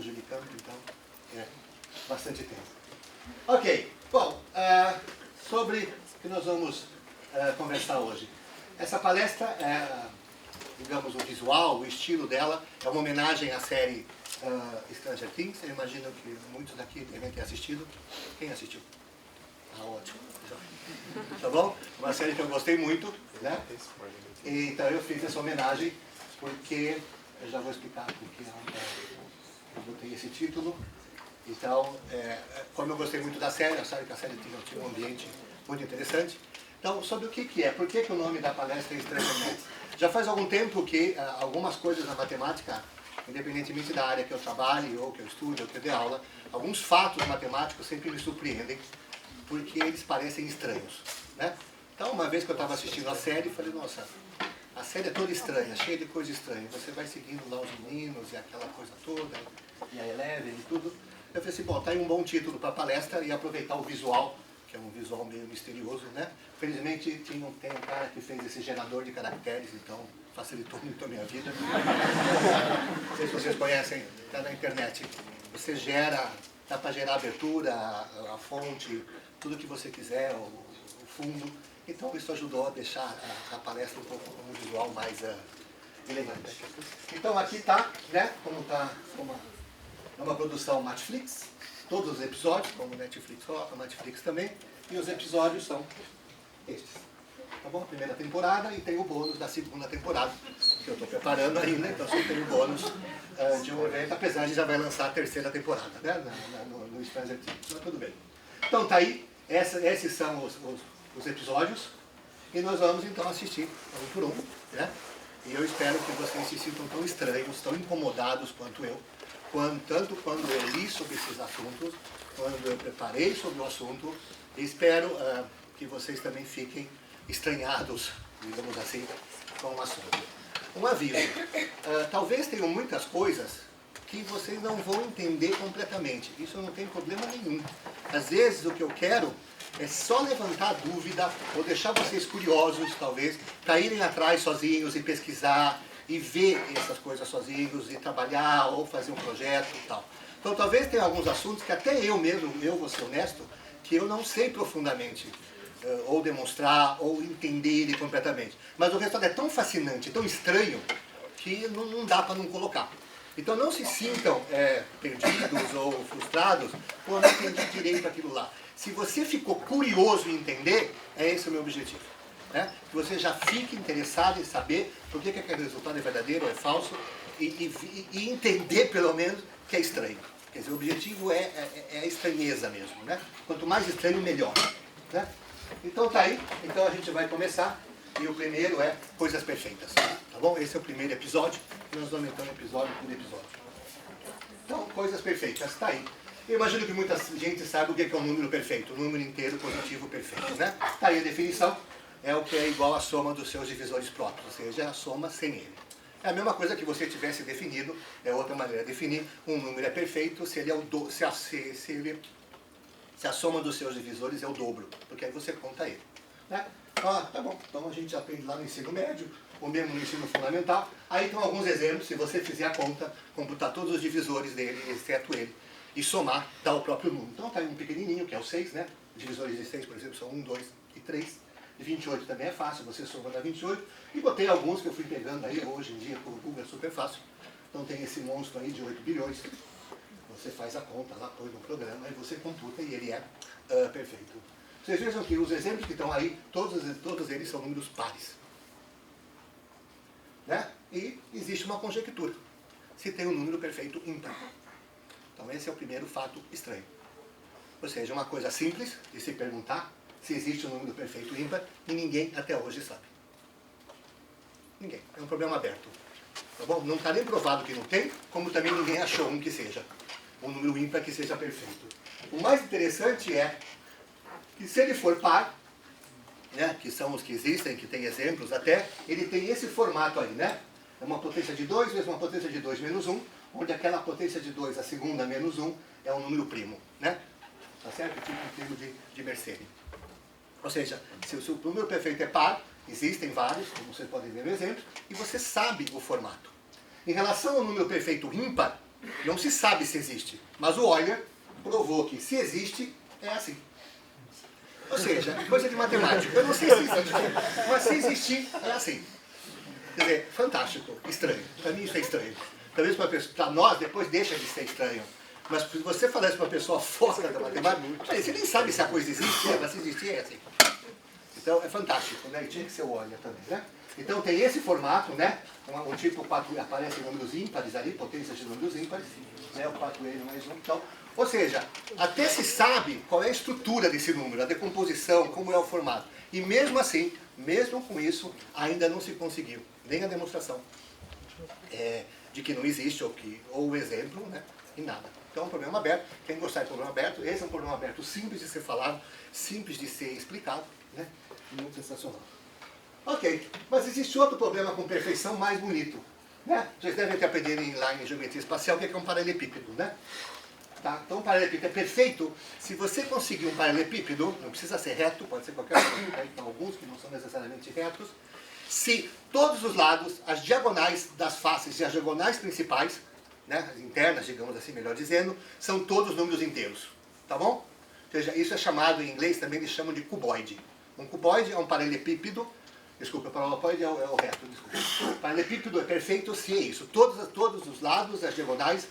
anjo de campo, então é bastante tempo. Ok, bom, sobre o que nós vamos conversar hoje. Essa palestra é, digamos, o visual, o estilo dela, é uma homenagem à série Stranger Things. Eu imagino que muitos daqui devem ter assistido. Quem assistiu? Ah, ótimo. Tá bom? Uma série que eu gostei muito, né? E, então eu fiz essa homenagem porque, eu já vou explicar porque eu botei esse título. Então, como eu gostei muito da série, a série tinha um ambiente muito interessante. Então, sobre o que é? Por que o nome da palestra é Stranger Things? Já faz algum tempo que algumas coisas na matemática, independentemente da área que eu trabalhe, ou que eu estude, ou que eu dê aula, alguns fatos matemáticos sempre me surpreendem, porque eles parecem estranhos, né? Então, uma vez que eu estava assistindo a série, eu falei, nossa, a série é toda estranha, cheia de coisa estranha. Você vai seguindo lá os meninos e aquela coisa toda, e a Eleven e tudo. Eu falei assim, bom, tá aí um bom título para a palestra e aproveitar o visual, que é um visual meio misterioso, né? Felizmente tem um cara que fez esse gerador de caracteres, então facilitou muito a minha vida. Não sei se vocês conhecem, está na internet. Você gera, dá para gerar a abertura, a fonte, tudo que você quiser, o fundo. Então isso ajudou a deixar a palestra um pouco com um visual mais elegante. Então aqui está, né? Como está uma produção Netflix, todos os episódios, como Netflix coloca, Netflix também, e os episódios são estes. Tá bom? Primeira temporada e tem o bônus da segunda temporada, que eu estou preparando ainda, então só tem o bônus de um evento, apesar de já vai lançar a terceira temporada, né? No Stranger Things, mas tudo bem. Então tá aí, esses são os episódios, e nós vamos então assistir um por um, né? E eu espero que vocês se sintam tão estranhos, tão incomodados quanto eu, tanto quando eu li sobre esses assuntos, quando eu preparei sobre o assunto, e espero que vocês também fiquem estranhados, digamos assim, com o assunto. Um aviso, talvez tenham muitas coisas que vocês não vão entender completamente, isso não tem problema nenhum. Às vezes o que eu quero é só levantar dúvida, ou deixar vocês curiosos, talvez, para irem atrás sozinhos e pesquisar, e ver essas coisas sozinhos, e trabalhar, ou fazer um projeto e tal. Então talvez tenha alguns assuntos que até eu mesmo, eu vou ser honesto, que eu não sei profundamente, ou demonstrar, ou entender ele completamente. Mas o resultado é tão fascinante, tão estranho, que não dá para não colocar. Então não se sintam perdidos ou frustrados por não entendi direito aquilo lá. Se você ficou curioso em entender, esse o meu objetivo. Né? Que você já fique interessado em saber por que aquele resultado é verdadeiro ou é falso e entender, pelo menos, que é estranho. Quer dizer, o objetivo é a estranheza mesmo. Né? Quanto mais estranho, melhor. Né? Então tá aí, então a gente vai começar. E o primeiro é Coisas Perfeitas. Tá bom? Esse é o primeiro episódio. Nós vamos então episódio por episódio. Então, Coisas Perfeitas, tá aí. Eu imagino que muita gente sabe o que é um número perfeito, um número inteiro positivo perfeito, né? Tá aí a definição, é o que é igual à soma dos seus divisores próprios, ou seja, a soma sem ele. É a mesma coisa que você tivesse definido, é outra maneira de definir, um número é perfeito se ele é se a soma dos seus divisores é o dobro, porque aí você conta ele. Né? Tá bom, então a gente aprende lá no ensino médio, ou mesmo no ensino fundamental, aí estão alguns exemplos, se você fizer a conta, computar todos os divisores dele, exceto ele, e somar, dá o próprio número. Então tá aí um pequenininho, que é o 6, né? Divisores de 6, por exemplo, são 1, 2 e 3. E 28 também é fácil, você soma dá 28. E botei alguns que eu fui pegando aí, hoje em dia, com o Google é super fácil. Então tem esse monstro aí de 8 bilhões. Você faz a conta lá, põe no programa, e você computa e ele é perfeito. Vocês vejam que os exemplos que estão aí, todos eles são números pares. Né? E existe uma conjectura. Se tem um número perfeito ímpar. Então esse é o primeiro fato estranho. Ou seja, uma coisa simples de se perguntar se existe um número perfeito ímpar e ninguém até hoje sabe. Ninguém. É um problema aberto. Tá bom? Não está nem provado que não tem, como também ninguém achou um que seja. Um número ímpar que seja perfeito. O mais interessante é que se ele for par, né, que são os que existem, que tem exemplos até, ele tem esse formato aí, né? É uma potência de 2 vezes uma potência de 2 menos 1, onde aquela potência de 2, a segunda menos 1, é um número primo, né? Tá certo? Tipo um primo de Mercedes. Ou seja, se o número perfeito é par, existem vários, como vocês podem ver no exemplo, e você sabe o formato. Em relação ao número perfeito ímpar, Não se sabe se existe. Mas o Euler provou que se existe, é assim. Ou seja, coisa de matemática. Eu não sei se existe, mas se existir, é assim. Quer dizer, fantástico, estranho. Para mim isso é estranho. Talvez para nós depois deixa de ser estranho. Mas se você falar isso para uma pessoa fora da matemática, você nem sabe se a coisa existe, mas se existir é assim. Então é fantástico, né? E tinha que ser o Euler também, né? Então tem esse formato, né? Um tipo 4, aparece números ímpares ali, potências de números ímpares, né? O 4n mais 1, então. Ou seja, até se sabe qual é a estrutura desse número, a decomposição, como é o formato. E mesmo assim, mesmo com isso, ainda não se conseguiu nem a demonstração de que não existe, ou o exemplo, né? E nada. Então é um problema aberto. Quem gostar de problema aberto, esse é um problema aberto simples de ser falado, simples de ser explicado, né? Muito sensacional. Ok, mas existe outro problema com perfeição mais bonito, né? Vocês devem ter aprendido lá em geometria espacial o que é um paralelepípedo, né? Tá? Então um paralelepípedo é perfeito se você conseguir um paralelepípedo, não precisa ser reto, pode ser qualquer coisa, né? Então alguns que não são necessariamente retos, se todos os lados, as diagonais das faces e as diagonais principais, né, as internas, digamos assim, melhor dizendo, são todos números inteiros, tá bom? Ou seja, isso é chamado, em inglês também eles chamam de cuboide. Um cuboide é um paralelepípedo, desculpa, o paralelepípedo é o reto, desculpa. O paralelepípedo é perfeito se é isso. Todos os lados, as diagonais,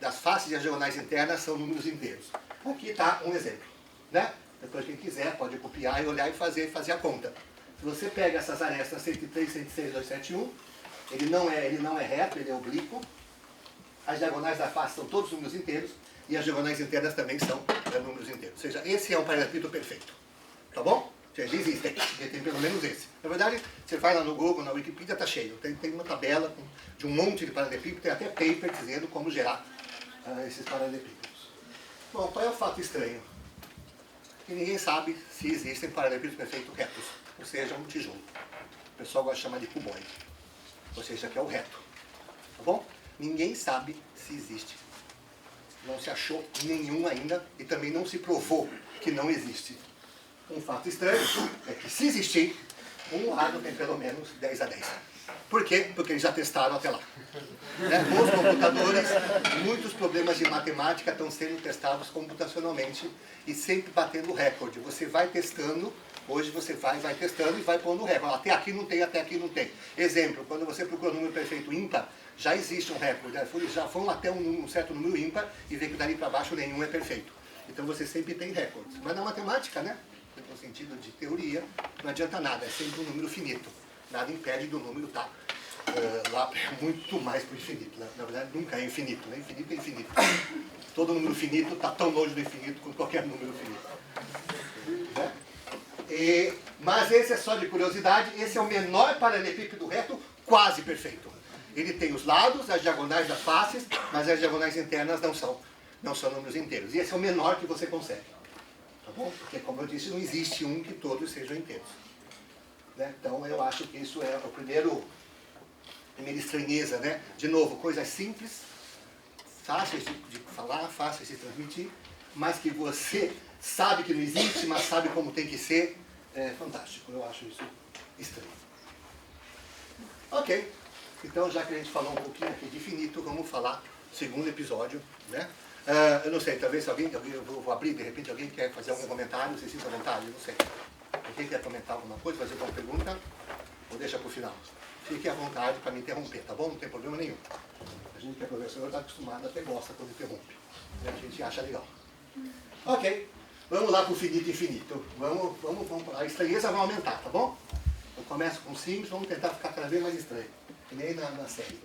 das faces e as diagonais internas são números inteiros. Aqui está um exemplo, né? Depois quem quiser pode copiar e olhar e fazer a conta. Se você pega essas arestas 103, 106, 271, ele não é reto, ele é oblíquo. As diagonais da face são todos números inteiros e as diagonais internas também são números inteiros. Ou seja, esse é um paralelepípedo perfeito. Tá bom? Ou seja, existem, tem pelo menos esse. Na verdade, você vai lá no Google, na Wikipedia, está cheio. Tem uma tabela de um monte de paralelepípedos, tem até paper dizendo como gerar esses paralelepípedos. Bom, qual é o fato estranho? Que ninguém sabe se existem paralelepípedos perfeitos retos, ou seja, um tijolo. O pessoal gosta de chamar de cuboide, ou seja, que é o reto. Tá bom? Ninguém sabe se existe. Não se achou nenhum ainda e também não se provou que não existe. Um fato estranho é que se existir, um lado tem pelo menos 10 a 10. Por quê? Porque eles já testaram até lá. Né? Nos computadores, muitos problemas de matemática estão sendo testados computacionalmente e sempre batendo recorde. Você vai testando, hoje você vai testando e vai pondo recorde. Até aqui não tem, até aqui não tem. Exemplo, quando você procura um número perfeito ímpar, já existe um recorde. Já vão até um certo número ímpar e vê que dali para baixo nenhum é perfeito. Então você sempre tem recordes. Mas na matemática, né? No sentido de teoria, não adianta nada, é sempre um número finito. Nada impede do número estar lá muito mais para o infinito. Na verdade, nunca é infinito, né? Infinito é infinito. Todo número finito está tão longe do infinito quanto qualquer número finito. Né? Mas esse é só de curiosidade, esse é o menor paralelepípedo reto quase perfeito. Ele tem os lados, as diagonais das faces, mas as diagonais internas não são números inteiros. E esse é o menor que você consegue. Tá bom? Porque, como eu disse, não existe um que todos sejam inteiros. Né? Então, eu acho que isso é a primeira estranheza. Né? De novo, coisas simples, fáceis de falar, fáceis de transmitir, mas que você sabe que não existe, mas sabe como tem que ser. É fantástico. Eu acho isso estranho. Ok. Então, já que a gente falou um pouquinho aqui de finito, vamos falar do segundo episódio. Né? Eu não sei, talvez alguém, eu vou abrir, de repente alguém quer fazer algum comentário, se sinta à vontade, eu não sei. Alguém quer comentar alguma coisa, fazer alguma pergunta, ou deixa para o final. Fique à vontade para me interromper, tá bom? Não tem problema nenhum. A gente que é professor está acostumado, até gosta quando interrompe. A gente acha legal. Ok, vamos lá para o finito e infinito. Vamos, a estranheza vai aumentar, tá bom? Eu começo com simples, vamos tentar ficar cada vez mais estranho. Que nem na série.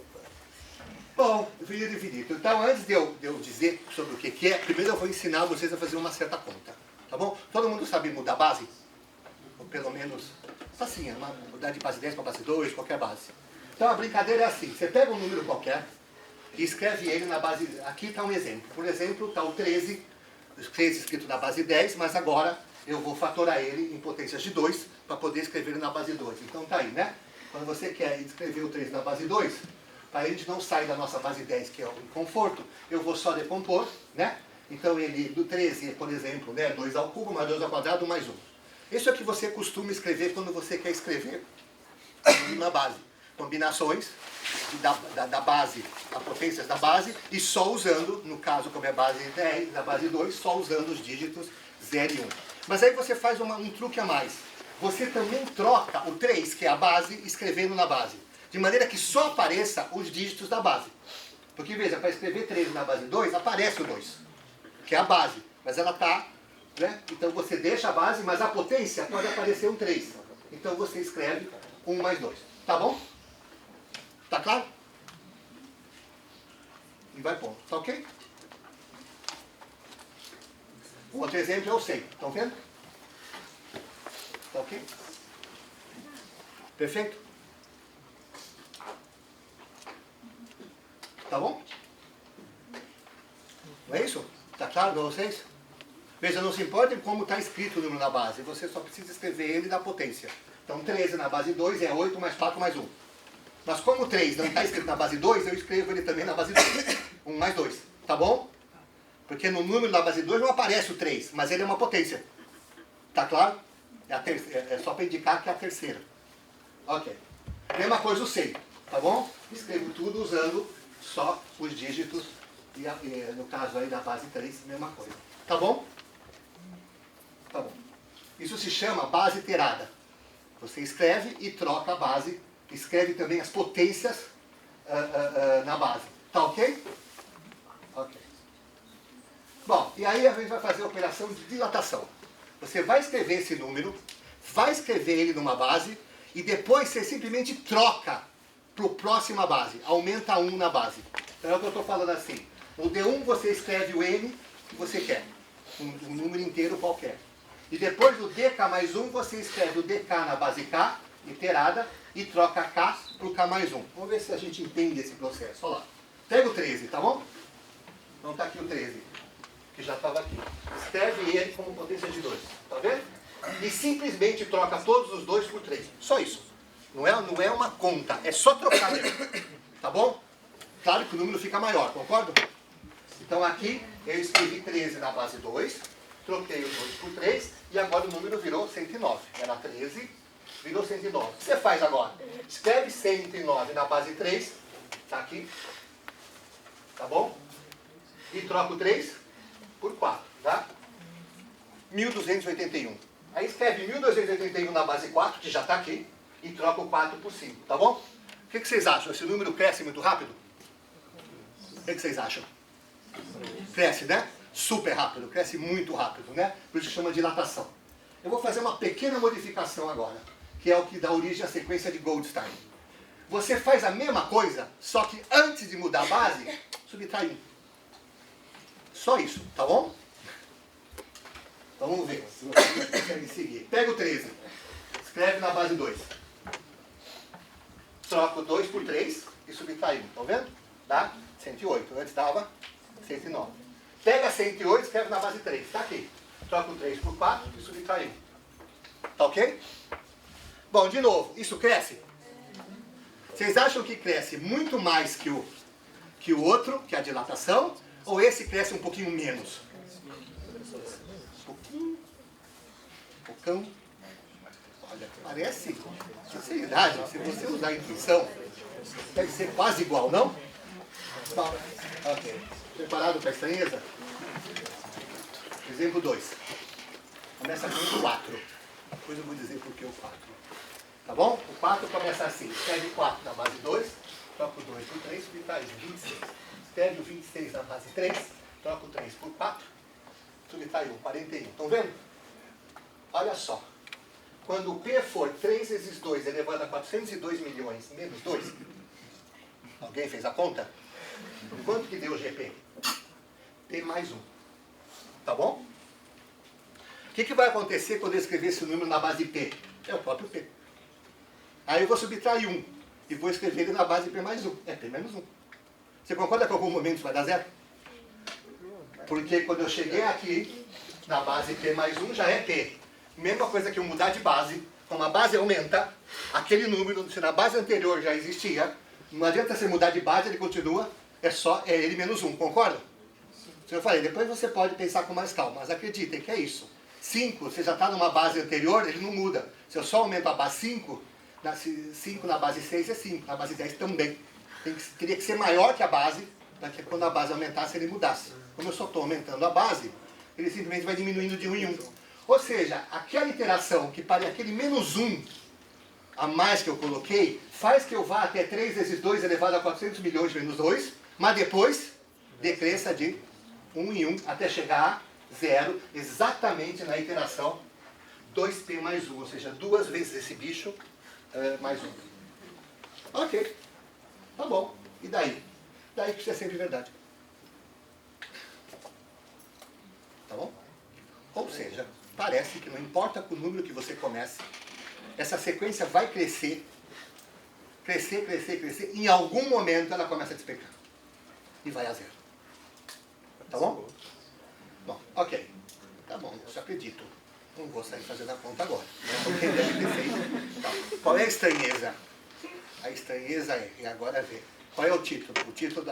Bom, infinito e infinito. Então, antes de eu dizer sobre o que é, primeiro eu vou ensinar vocês a fazer uma certa conta. Tá bom? Todo mundo sabe mudar base? Ou pelo menos, assim, mudar de base 10 para base 2, qualquer base. Então, a brincadeira é assim. Você pega um número qualquer e escreve ele na base... Aqui está um exemplo. Por exemplo, está o 13 escrito na base 10, mas agora eu vou fatorar ele em potências de 2 para poder escrever ele na base 2. Então, tá aí, né? Quando você quer escrever o 13 na base 2... para a gente não sair da nossa base 10, que é o conforto, eu vou só decompor, né? Então ele, do 13, por exemplo, né, 2 ao cubo, mais 2 ao quadrado, mais 1. Isso é o que você costuma escrever quando você quer escrever na base. combinações da base, a potências da base, e só usando, no caso como é base 10, da base 2, só usando os dígitos 0 e 1. Mas aí você faz um truque a mais. Você também troca o 3, que é a base, escrevendo na base. De maneira que só apareça os dígitos da base. Porque, veja, para escrever 13 na base 2, aparece o 2, que é a base. Mas ela está, né? Então você deixa a base, mas a potência pode aparecer um 3. Então você escreve 1 mais 2. Tá bom? Tá claro? E vai pondo. Tá ok? O outro exemplo eu sei. Estão vendo? Tá ok? Perfeito? Tá bom? Não é isso? Tá claro para vocês? Veja, não se importa como está escrito o número na base. Você só precisa escrever ele da potência. Então 13 na base 2 é 8 mais 4 mais 1. Mas como o 3 não está escrito na base 2, eu escrevo ele também na base 2. 1 mais 2. Tá bom? Porque no número da base 2 não aparece o 3, mas ele é uma potência. Tá claro? É só para indicar que é a terceira. Ok. Mesma coisa o 100. Tá bom? Escrevo tudo usando só os dígitos. E no caso aí da base 3, mesma coisa. Tá bom? Tá bom. Isso se chama base iterada. Você escreve e troca a base. Escreve também as potências na base. Tá ok? Ok. Bom, e aí a gente vai fazer a operação de dilatação. Você vai escrever esse número, vai escrever ele numa base, e depois você simplesmente troca para a próxima base. Aumenta 1 na base. Então é o que eu estou falando assim. No D1 você escreve o N que você quer. Um número inteiro qualquer. E depois do DK mais 1, você escreve o DK na base K, iterada, e troca K para o K mais 1. Vamos ver se a gente entende esse processo. Olha lá. Pega o 13, tá bom? Então está aqui o 13, que já estava aqui. Escreve ele como potência de 2. Tá vendo? E simplesmente troca todos os 2 por 3. Só isso. Não é uma conta, é só trocar mesmo. Tá bom? Claro que o número fica maior, concorda? Então aqui eu escrevi 13 na base 2, troquei os 2 por 3 e agora o número virou 109. Era 13, virou 109. O que você faz agora? Escreve 109 na base 3, tá aqui, tá bom? E troca o 3 por 4, tá? 1281. Aí escreve 1281 na base 4, que já está aqui, e troca o 4 por 5, tá bom? O que vocês acham? Esse número cresce muito rápido? O que vocês acham? Cresce, né? Super rápido, cresce muito rápido, né? Por isso chama dilatação. Eu vou fazer uma pequena modificação agora, que é o que dá origem à sequência de Goldstein. Você faz a mesma coisa, só que antes de mudar a base, subtrai 1. Só isso, tá bom? Então vamos ver se vocês conseguem seguir. Pega o 13, escreve na base 2. Troca o 2 por 3 e subtrai 1, tá vendo? Dá 108, antes dava 109. Pega 108 e escreve na base 3, tá aqui. Troca o 3 por 4 e subtrai 1. Tá ok? Bom, de novo, isso cresce? Vocês acham que cresce muito mais que o outro, que é a dilatação, ou esse cresce um pouquinho menos? Pocão. Olha, parece, sinceridade, se você usar a intuição, deve ser quase igual, não? Bom, ok. Preparado para a estranheza? Exemplo 2. Começa com o 4. Depois eu vou dizer por que o 4. Tá bom? O 4 começa assim. Escreve 4 na base 2, troca o 2 por 3, subtrai 26. Escreve o 26 na base 3, troca o 3 por 4, subtrai 1, 41. Estão vendo? Olha só. Quando o P for 3 vezes 2 elevado a 402 milhões menos 2, alguém fez a conta? Quanto que deu o GP? P mais 1. Tá bom? O que vai acontecer quando eu escrever esse número na base P? É o próprio P. Aí eu vou subtrair 1 e vou escrever ele na base P mais 1. É P menos 1. Você concorda que em algum momento isso vai dar zero? Porque quando eu cheguei aqui, na base P mais 1 já é P. Mesma coisa que eu mudar de base, como a base aumenta, aquele número, se na base anterior já existia, não adianta você mudar de base, ele continua, é ele menos 1, concorda? Isso eu falei, depois você pode pensar com mais calma, mas acreditem que é isso. 5, você já está numa base anterior, ele não muda. Se eu só aumento a base 5, Se 5 na base 6 é 5, na base 10 também. Teria que ser maior que a base, para que quando a base aumentasse ele mudasse. Como eu só estou aumentando a base, ele simplesmente vai diminuindo de 1 em 1. Ou seja, aquela iteração que para aquele menos 1 a mais que eu coloquei, faz que eu vá até 3 vezes 2 elevado a 400 milhões menos 2, mas depois decresça de 1 em 1 até chegar a 0, exatamente na iteração 2p mais 1, ou seja, 2 vezes esse bicho mais 1. Ok, tá bom. E daí? Daí que isso é sempre verdade. Tá bom? Ou seja, parece que não importa com o número que você comece, essa sequência vai crescer, crescer, crescer, crescer, e em algum momento ela começa a despencar. E vai a 0. Tá bom? Bom, ok. Tá bom, eu acredito. Não vou sair fazendo a conta agora. Alguém deve ter feito. Então, qual é a estranheza? A estranheza é, e agora vê, qual é o título? O título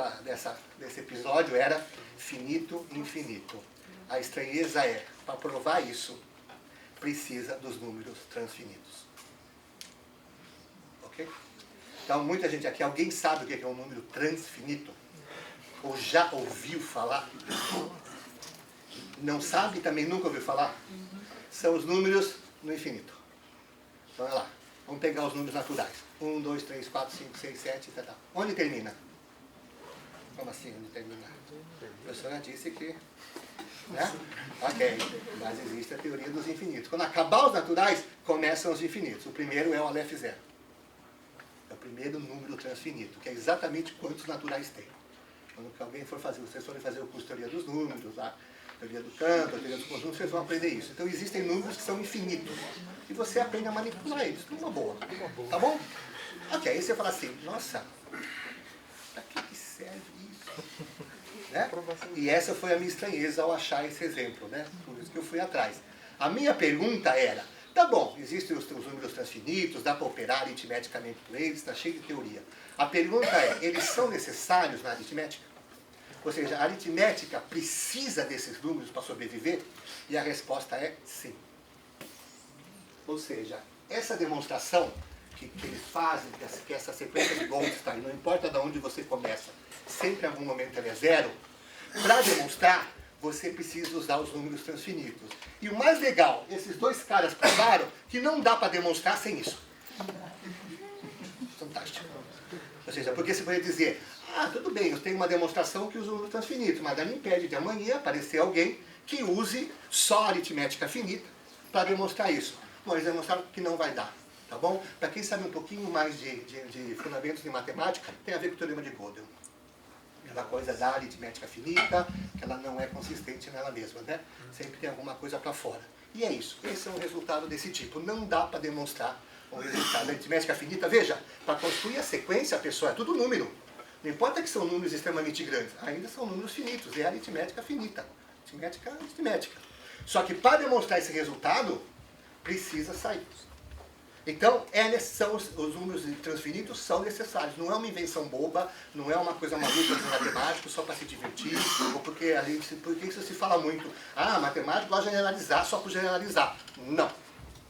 desse episódio era Finito Infinito. A estranheza é, para provar isso, precisa dos números transfinitos. Ok? Então, muita gente aqui, alguém sabe o que é um número transfinito? Ou já ouviu falar? Não sabe, também nunca ouviu falar? São os números no infinito. Então, olha lá. Vamos pegar os números naturais. 1, 2, 3, 4, 5, 6, 7, tal. Onde termina? Como assim, onde termina? A professora disse que... Né? Ok, mas existe a teoria dos infinitos. Quando acabar os naturais, começam os infinitos. O primeiro é o Aleph zero. É o primeiro número transfinito, que é exatamente quantos naturais tem. Quando alguém for fazer, vocês forem fazer o curso de teoria dos números, a teoria do campo, a teoria dos conjuntos, vocês vão aprender isso. Então existem números que são infinitos. E você aprende a manipular eles, numa boa. Tá bom? Ok, aí você fala assim, nossa, para que serve isso? Né? E essa foi a minha estranheza ao achar esse exemplo, né? Por isso que eu fui atrás. A minha pergunta era, tá bom, existem os números transfinitos, dá para operar aritmeticamente com eles, está cheio de teoria. A pergunta é, eles são necessários na aritmética? Ou seja, a aritmética precisa desses números para sobreviver? E a resposta é sim. Ou seja, essa demonstração que eles fazem, que essa sequência de Goldstein, não importa de onde você começa, sempre em algum momento ela é 0, para demonstrar, você precisa usar os números transfinitos. E o mais legal, esses dois caras provaram que não dá para demonstrar sem isso. Fantástico. Ou seja, porque você pode dizer, ah, tudo bem, eu tenho uma demonstração que usa o número transfinito, mas não impede de amanhã aparecer alguém que use só aritmética finita para demonstrar isso. Bom, eles demonstraram que não vai dar. Tá bom? Para quem sabe um pouquinho mais de fundamentos de matemática, tem a ver com o teorema de Gödel. Aquela coisa da aritmética finita, que ela não é consistente nela mesma, né? Sempre tem alguma coisa para fora. E é isso. Esse é um resultado desse tipo. Não dá para demonstrar um resultado da aritmética finita. Veja, para construir a sequência, pessoal, é tudo número. Não importa que são números extremamente grandes, ainda são números finitos. É aritmética finita. Aritmética. Só que para demonstrar esse resultado, precisa sair. Então, os números transfinitos são necessários. Não é uma invenção boba, não é uma coisa maluca de matemático só para se divertir, ou porque isso se fala muito. Ah, matemático gosta de generalizar só por generalizar. Não.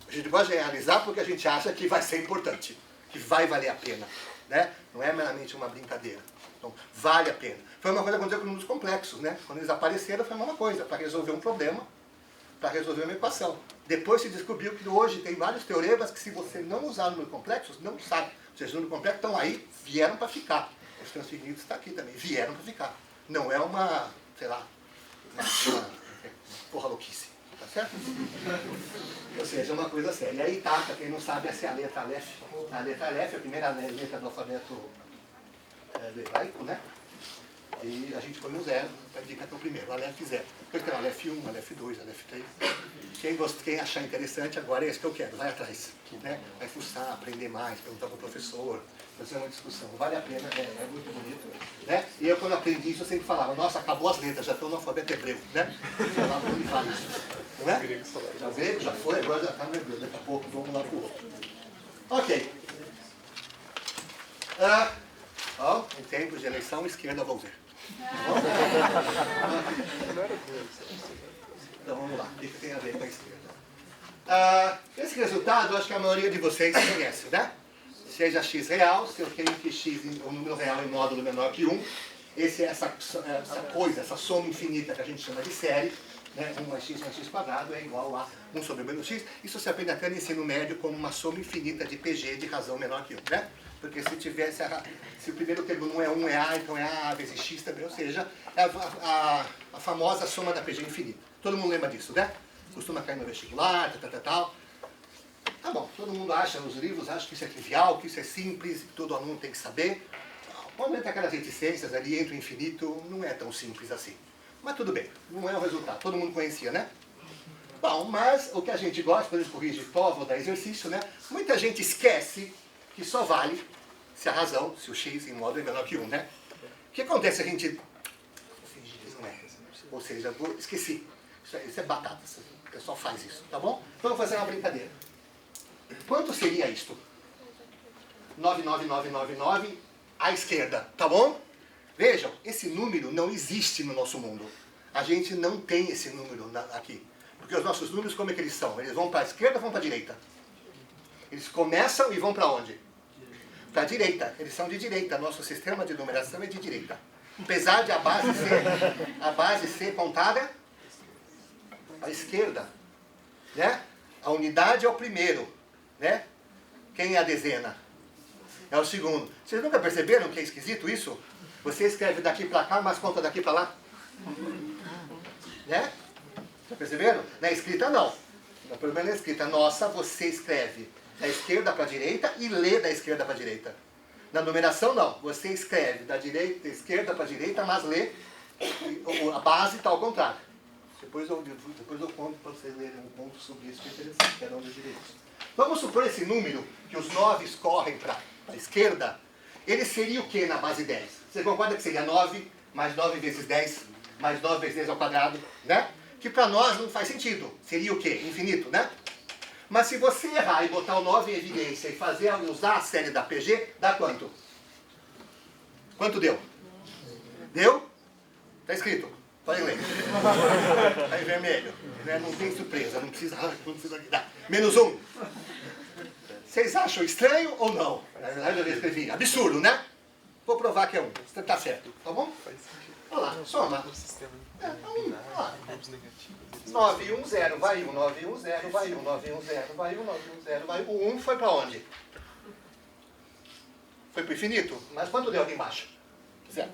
A gente gosta de generalizar porque a gente acha que vai ser importante, que vai valer a pena. Né? Não é meramente uma brincadeira. Então, vale a pena. Foi uma coisa que aconteceu com números complexos. Né? Quando eles apareceram, foi a mesma coisa, para resolver um problema, para resolver uma equação. Depois se descobriu que hoje tem vários teoremas que se você não usar números complexos, não sabe. Ou seja, os números complexos estão aí, vieram para ficar. Os transfinitos estão aqui também, vieram para ficar. Não é uma, sei lá, uma porra louquice. Tá certo? Ou seja, é uma coisa séria. E aí tá, para quem não sabe, essa é a letra Aleph. A letra Aleph é a primeira letra do alfabeto hebraico, né? E a gente põe um 0 para indicar que é o primeiro, o Aleph 0. Depois tem o Aleph 1, Aleph 2, Aleph 3. Quem achar interessante agora é esse que eu quero, vai atrás. Né? Vai fuçar, aprender mais, perguntar para o professor, fazer uma discussão. Vale a pena, é muito bonito. Né? E eu quando aprendi isso eu sempre falava, nossa, acabou as letras, já estou no alfabeto hebreu. Né? Falava onde faz isso. Não é? Já veio, já foi, agora já está no hebreu. Daqui a pouco vamos lá para o outro. Ok. Em tempos de eleição, esquerda vou ver. Então vamos lá, o que tem a ver com a esquerda? Esse resultado, acho que a maioria de vocês conhece, né? seja x real, se eu tenho que x, o número real em módulo menor que 1, essa coisa, essa soma infinita que a gente chama de série, né, 1 mais x quadrado é igual a 1 sobre menos x. Isso se aprende até no ensino médio como uma soma infinita de PG de razão menor que 1, né? Porque se o primeiro termo não é 1, é A, então é A vezes x também, ou seja, é a famosa soma da PG infinita. Todo mundo lembra disso, né? Costuma cair no vestibular, tal. Tá bom, todo mundo acha, nos livros, acha que isso é trivial, que isso é simples, que todo aluno tem que saber. Quando entra aquelas reticências ali entre o infinito, não é tão simples assim. Mas tudo bem, não é o resultado, todo mundo conhecia, né? Bom, mas o que a gente gosta, quando a gente corrige prova ou dá exercício, né? Muita gente esquece que só vale se a razão, se o x em módulo é menor que 1, né? O que acontece se a gente... Não é. Ou seja, esqueci. Isso é batata, o pessoal faz isso, tá bom? Então vamos fazer uma brincadeira. Quanto seria isto? 99999 à esquerda, tá bom? Vejam, esse número não existe no nosso mundo. A gente não tem esse número aqui. Porque os nossos números, como é que eles são? Eles vão para a esquerda ou vão para a direita? Eles começam e vão para onde? Para a direita. Eles são de direita. Nosso sistema de numeração é de direita. Apesar de a base ser contada à esquerda. Né? A unidade é o primeiro. Né? Quem é a dezena? É o segundo. Vocês nunca perceberam que é esquisito isso? Você escreve daqui para cá, mas conta daqui para lá. Né? Já perceberam? Na escrita não. Pelo menos na escrita nossa, você escreve da esquerda para a direita e lê da esquerda para a direita. Na numeração não. Você escreve da esquerda para a direita, mas lê a base está ao contrário. Depois eu conto para vocês lerem um ponto sobre isso que é interessante, que é dos direitos. Vamos supor esse número, que os 9 correm para a esquerda, ele seria o que na base 10? Você concorda que seria 9 mais 9 vezes 10 mais 9 vezes 10 ao quadrado, né? Que para nós não faz sentido. Seria o quê? Infinito, né? Mas se você errar e botar o 9 em evidência e usar a série da PG, dá quanto? Quanto deu? Deu? Está escrito. Pode ler. Está em vermelho. Né? Não tem surpresa. Não precisa dar. Menos 1. Vocês acham estranho ou não? Na verdade eu escrevi. Absurdo, né? Vou provar que é 1. Você está certo. Tá bom? Olha lá. Soma. É 1. Olha lá. 9 e 1, 0. Vai 1. 9 e 1, 0. Vai 1. 9 e 1, 0. Vai 1. 9 e 1, 0. Vai 1. O 1 foi para onde? Foi para o infinito. Mas quanto deu ali embaixo? 0.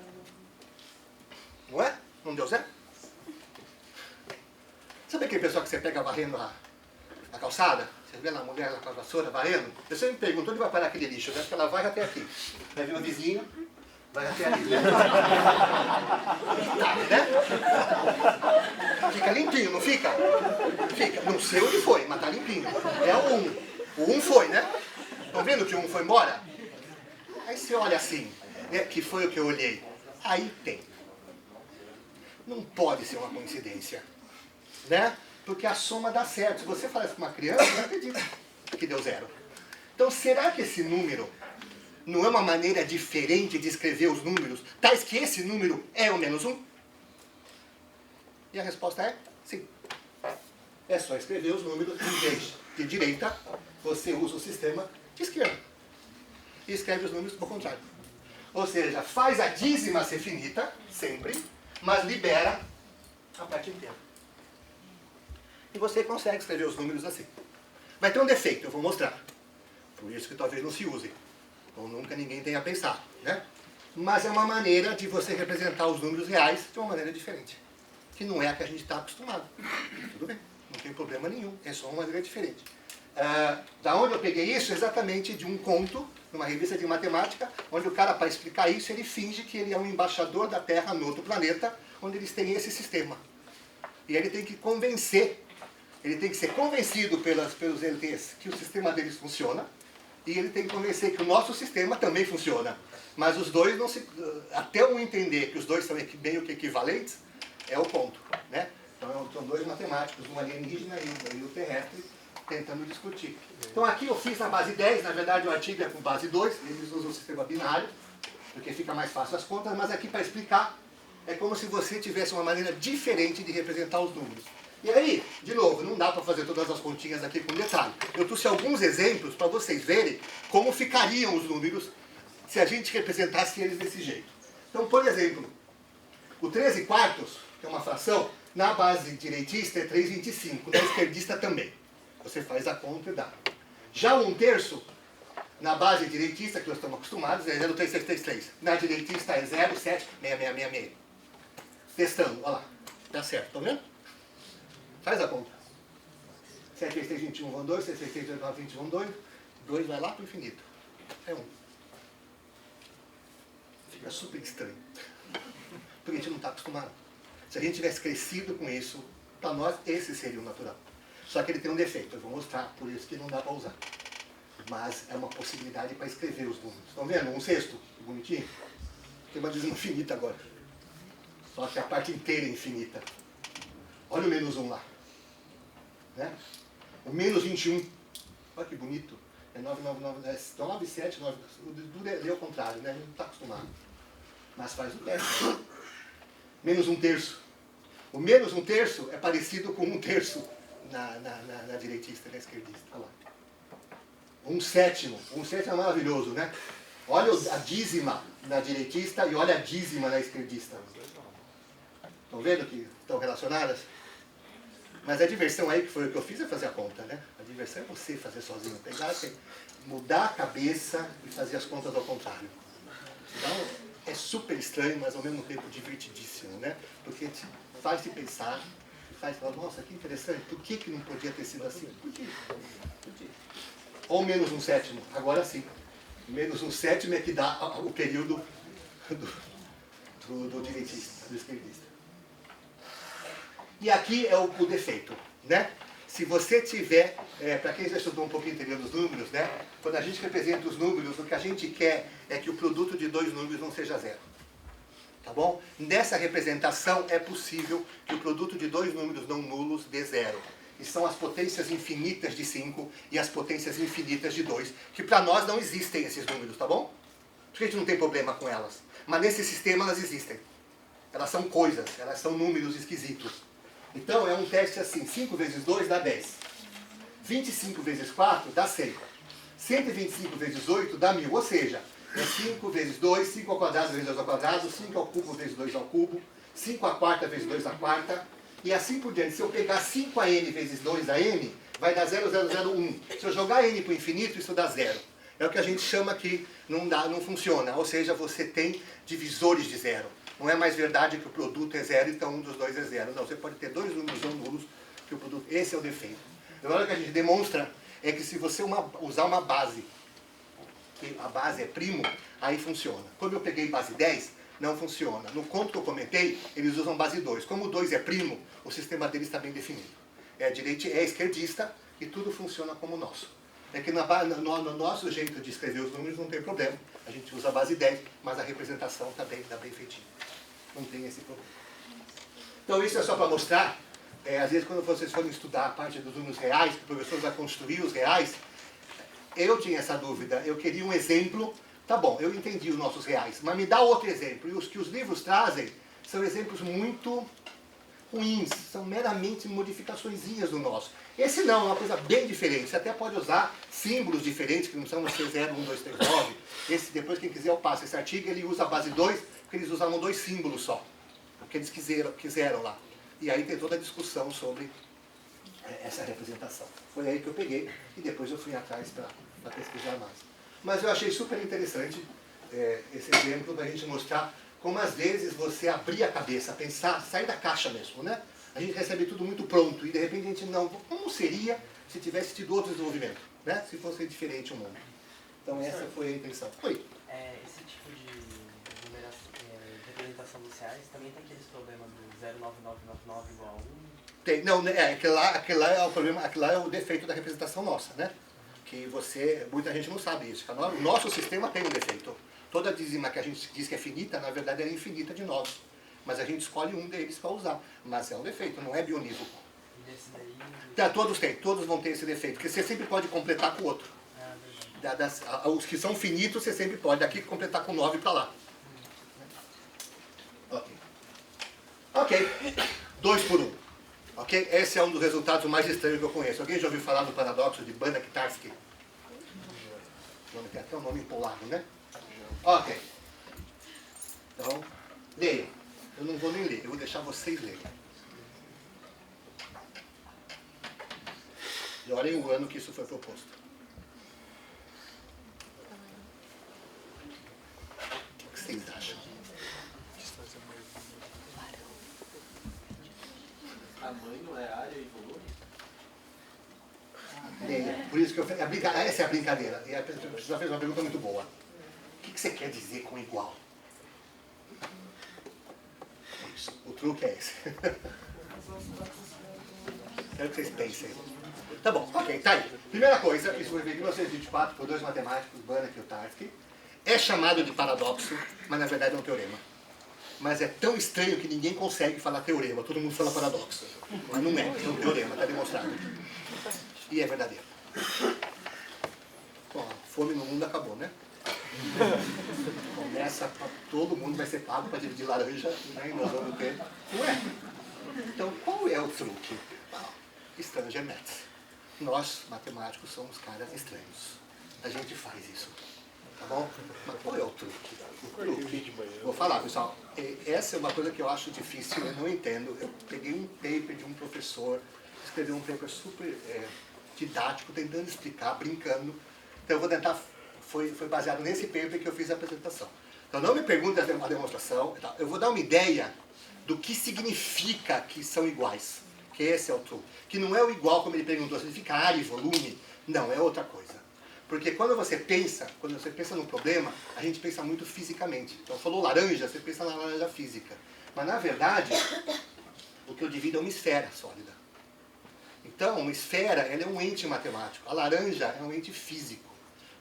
Não é? Não deu 0? Sabe aquele pessoal que você pega varrendo a calçada? Você vê lá a mulher lá com a vassoura varrendo? Eu sempre me pergunto onde vai parar aquele lixo. Eu acho que ela vai até aqui. Vai ver o vizinho, vai até ali. Tá, né? Fica limpinho, não fica? Fica. Não sei onde foi, mas tá limpinho. É o 1. O 1 foi, né? Estão vendo que o 1 foi embora? Aí você olha assim, né, que foi o que eu olhei. Aí tem. Não pode ser uma coincidência. Né? Porque a soma dá certo. Se você falar isso com uma criança, não acredita que deu 0. Então, será que esse número não é uma maneira diferente de escrever os números, tais que esse número é o menos 1? E a resposta é sim. É só escrever os números em vez de direita, você usa o sistema de esquerda. E escreve os números ao contrário. Ou seja, faz a dízima ser finita, sempre, mas libera a parte inteira. E você consegue escrever os números assim. Vai ter um defeito, eu vou mostrar. Por isso que talvez não se use. Ou nunca ninguém tenha pensado, né? Mas é uma maneira de você representar os números reais de uma maneira diferente. Que não é a que a gente está acostumado. Tudo bem, não tem problema nenhum. É só uma maneira diferente. Da onde eu peguei isso? Exatamente de um conto, numa revista de matemática, onde o cara, para explicar isso, ele finge que ele é um embaixador da Terra no outro planeta, onde eles têm esse sistema. E ele tem que convencer, ele tem que ser convencido pelos ETs que o sistema deles funciona, e ele tem que convencer que o nosso sistema também funciona. Mas os dois não se... Até um entender que os dois são meio que equivalentes, é o ponto, né? Então são dois matemáticos, um alienígena e o terrestre, tentando discutir. Então aqui eu fiz na base 10, na verdade o artigo é com base 2, eles usam o sistema binário, porque fica mais fácil as contas, mas aqui para explicar, é como se você tivesse uma maneira diferente de representar os números. E aí, de novo, não dá para fazer todas as continhas aqui com detalhe. Eu trouxe alguns exemplos para vocês verem como ficariam os números se a gente representasse eles desse jeito. Então, por exemplo, o 13/4, que é uma fração, na base direitista é 3/25, na esquerdista também. Você faz a conta e dá. Já o 1/3, na base direitista, que nós estamos acostumados, é 0,3633. Na direitista é 0,76666. Testando, olha lá. Dá certo, tá vendo? Faz a conta. 7 vezes 3, 21, vão 2. 6 vezes 3, 8, 9, 20, vão 2. 2 vai lá para o infinito. É 1. Fica super estranho. Porque a gente não está acostumado. Se a gente tivesse crescido com isso, para nós esse seria o natural. Só que ele tem um defeito. Eu vou mostrar, por isso que não dá para usar. Mas é uma possibilidade para escrever os números. Estão vendo? 1/6. Que bonitinho. Tem uma dízima infinita agora. Só que a parte inteira é infinita. Olha o menos 1 lá. Né? O menos 21. Olha que bonito. É 999, é 9, 7, 9. O duro é ler ao contrário, né? A gente não está acostumado. Mas faz o teste. Menos 1/3. O menos 1/3 é parecido com 1/3 na direitista e na esquerdista. Olha lá. 1/7. 1/7 é maravilhoso, né? Olha a dízima na direitista e olha a dízima na esquerdista. Estão vendo que estão relacionadas? Mas a diversão aí, que foi o que eu fiz, é fazer a conta, né? A diversão é você fazer sozinho. Pegar, mudar a cabeça e fazer as contas ao contrário. Então, é super estranho, mas ao mesmo tempo divertidíssimo, né? Porque te faz te pensar, faz falar, nossa, que interessante, por que não podia ter sido assim? Podia. Ou menos 1/7, agora sim. Menos 1/7 é que dá o período do direitista, do esquerdista. E aqui é o defeito, né? Se você tiver, para quem já estudou um pouquinho teoria dos números, né? Quando a gente representa os números, o que a gente quer é que o produto de dois números não seja zero. Tá bom? Nessa representação é possível que o produto de dois números não nulos dê zero. E são as potências infinitas de 5 e as potências infinitas de 2, que para nós não existem esses números, tá bom? Porque a gente não tem problema com elas. Mas nesse sistema elas existem. Elas são coisas, elas são números esquisitos. Então é um teste assim, 5 vezes 2 dá 10. 25 vezes 4 dá 100. 125 vezes 8 dá 1000, ou seja, é 5 vezes 2, 5 ao quadrado vezes 2 ao quadrado, 5 ao cubo vezes 2 ao cubo, 5 à quarta vezes 2 à quarta, e assim por diante. Se eu pegar 5n vezes 2n, vai dar 0,001. Se eu jogar n para o infinito, isso dá 0. É o que a gente chama que não funciona, ou seja, você tem divisores de zero. Não é mais verdade que o produto é zero, então um dos dois é zero. Não, você pode ter dois números não nulos, que o produto... Esse é o defeito. Agora o que a gente demonstra é que se você usar uma base, que a base é primo, aí funciona. Quando eu peguei base 10, não funciona. No conto que eu comentei, eles usam base 2. Como o 2 é primo, o sistema deles está bem definido. É esquerdista e tudo funciona como o nosso. É que no nosso jeito de escrever os números não tem problema. A gente usa a base 10, mas a representação está bem feitinha. Não tem esse problema. Então isso é só para mostrar, às vezes quando vocês forem estudar a parte dos números reais, que o professor vai construir os reais, eu tinha essa dúvida, eu queria um exemplo, tá bom, eu entendi os nossos reais, mas me dá outro exemplo. E os que os livros trazem são exemplos muito ruins, são meramente modificaçõezinhas do nosso. Esse não, é uma coisa bem diferente. Você até pode usar símbolos diferentes, que não são C0, 1, 2, 3, 9. Esse, depois, quem quiser, eu passo. Esse artigo ele usa a base 2, porque eles usavam 2 símbolos só. Porque eles quiseram lá. E aí tem toda a discussão sobre essa representação. Foi aí que eu peguei e depois eu fui atrás para pesquisar mais. Mas eu achei super interessante esse exemplo para a gente mostrar como às vezes você abrir a cabeça, pensar, sair da caixa mesmo, né? A gente recebe tudo muito pronto e de repente a gente não... Como seria se tivesse tido outro desenvolvimento, né? Se fosse diferente o mundo. Então essa foi a intenção. Oi? Esse tipo de representação dos reais também tem aqueles problemas do 0,9999 igual a 1? Tem, não, aquele lá é o problema, aquele lá é o defeito da representação nossa, né? Que muita gente não sabe isso. O nosso sistema tem um defeito. Toda dízima que a gente diz que é finita, na verdade ela é infinita de 9. Mas a gente escolhe um deles para usar. Mas é um defeito, não é bionívoco. E desse daí? Todos têm, todos vão ter esse defeito. Porque você sempre pode completar com o outro. Os que são finitos você sempre pode. Daqui completar com 9 para lá. Ok. 2 por 1. Ok? Esse é um dos resultados mais estranhos que eu conheço. Alguém já ouviu falar do paradoxo de Banach-Tarski? Tem até um nome empolado, né? Ok. Então, leiam. Eu não vou nem ler, eu vou deixar vocês lerem. E olhem o ano que isso foi proposto. O que vocês acham? Tamanho é área e volume? Leia. Por isso que eu falei, essa é a brincadeira. E a pessoa já fez uma pergunta muito boa. O que você quer dizer com igual? Isso. O truque é esse. Quero que vocês pensem. Tá bom, ok, tá aí. Primeira coisa, isso foi feito em 1924 por dois matemáticos, Banach e Tarski. É chamado de paradoxo, mas na verdade é um teorema. Mas é tão estranho que ninguém consegue falar teorema, todo mundo fala paradoxo. Mas não é um teorema, está demonstrado. E é verdadeiro. Bom, a fome no mundo acabou, né? Começa, todo mundo vai ser pago para dividir laranja, né? E nós vamos ter. Ué, então qual é o truque? Stranger Maths. Nós, matemáticos, somos caras estranhos. A gente faz isso. Tá bom? Mas qual é o truque? O truque, vou falar, pessoal, essa é uma coisa que eu acho difícil, eu não entendo. Eu peguei um paper de um professor, escreveu um paper super didático, tentando explicar, brincando. Então eu vou tentar, foi baseado nesse paper que eu fiz a apresentação. Então não me pergunte a demonstração, eu vou dar uma ideia do que significa que são iguais. Que esse é o truque. Que não é o igual como ele perguntou, significa área e volume. Não, é outra coisa. Porque quando você pensa num problema, a gente pensa muito fisicamente. Então falou laranja, você pensa na laranja física. Mas na verdade, o que eu divido é uma esfera sólida. Então, uma esfera, ela é um ente matemático. A laranja é um ente físico.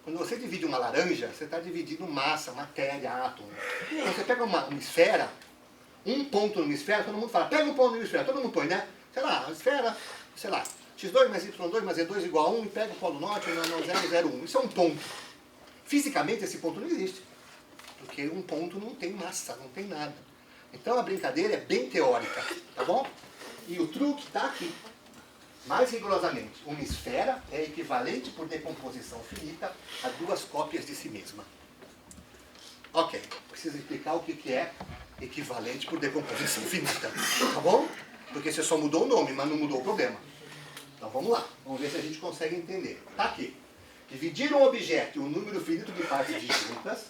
Quando você divide uma laranja, você está dividindo massa, matéria, átomo. Então você pega uma esfera, um ponto numa esfera, todo mundo fala, pega um ponto numa esfera, todo mundo põe, né? Sei lá, a esfera, sei lá, x2 mais y2 mais z2 igual a 1 e pega o polo norte no 0,01. Isso é um ponto. Fisicamente esse ponto não existe. Porque um ponto não tem massa, não tem nada. Então a brincadeira é bem teórica, tá bom? E o truque está aqui. Mais rigorosamente, uma esfera é equivalente por decomposição finita a duas cópias de si mesma. Ok, preciso explicar o que é equivalente por decomposição finita, tá bom? Porque você só mudou o nome, mas não mudou o problema. Então vamos lá, vamos ver se a gente consegue entender. Tá aqui. Dividir um objeto e um número finito de partes disjuntas,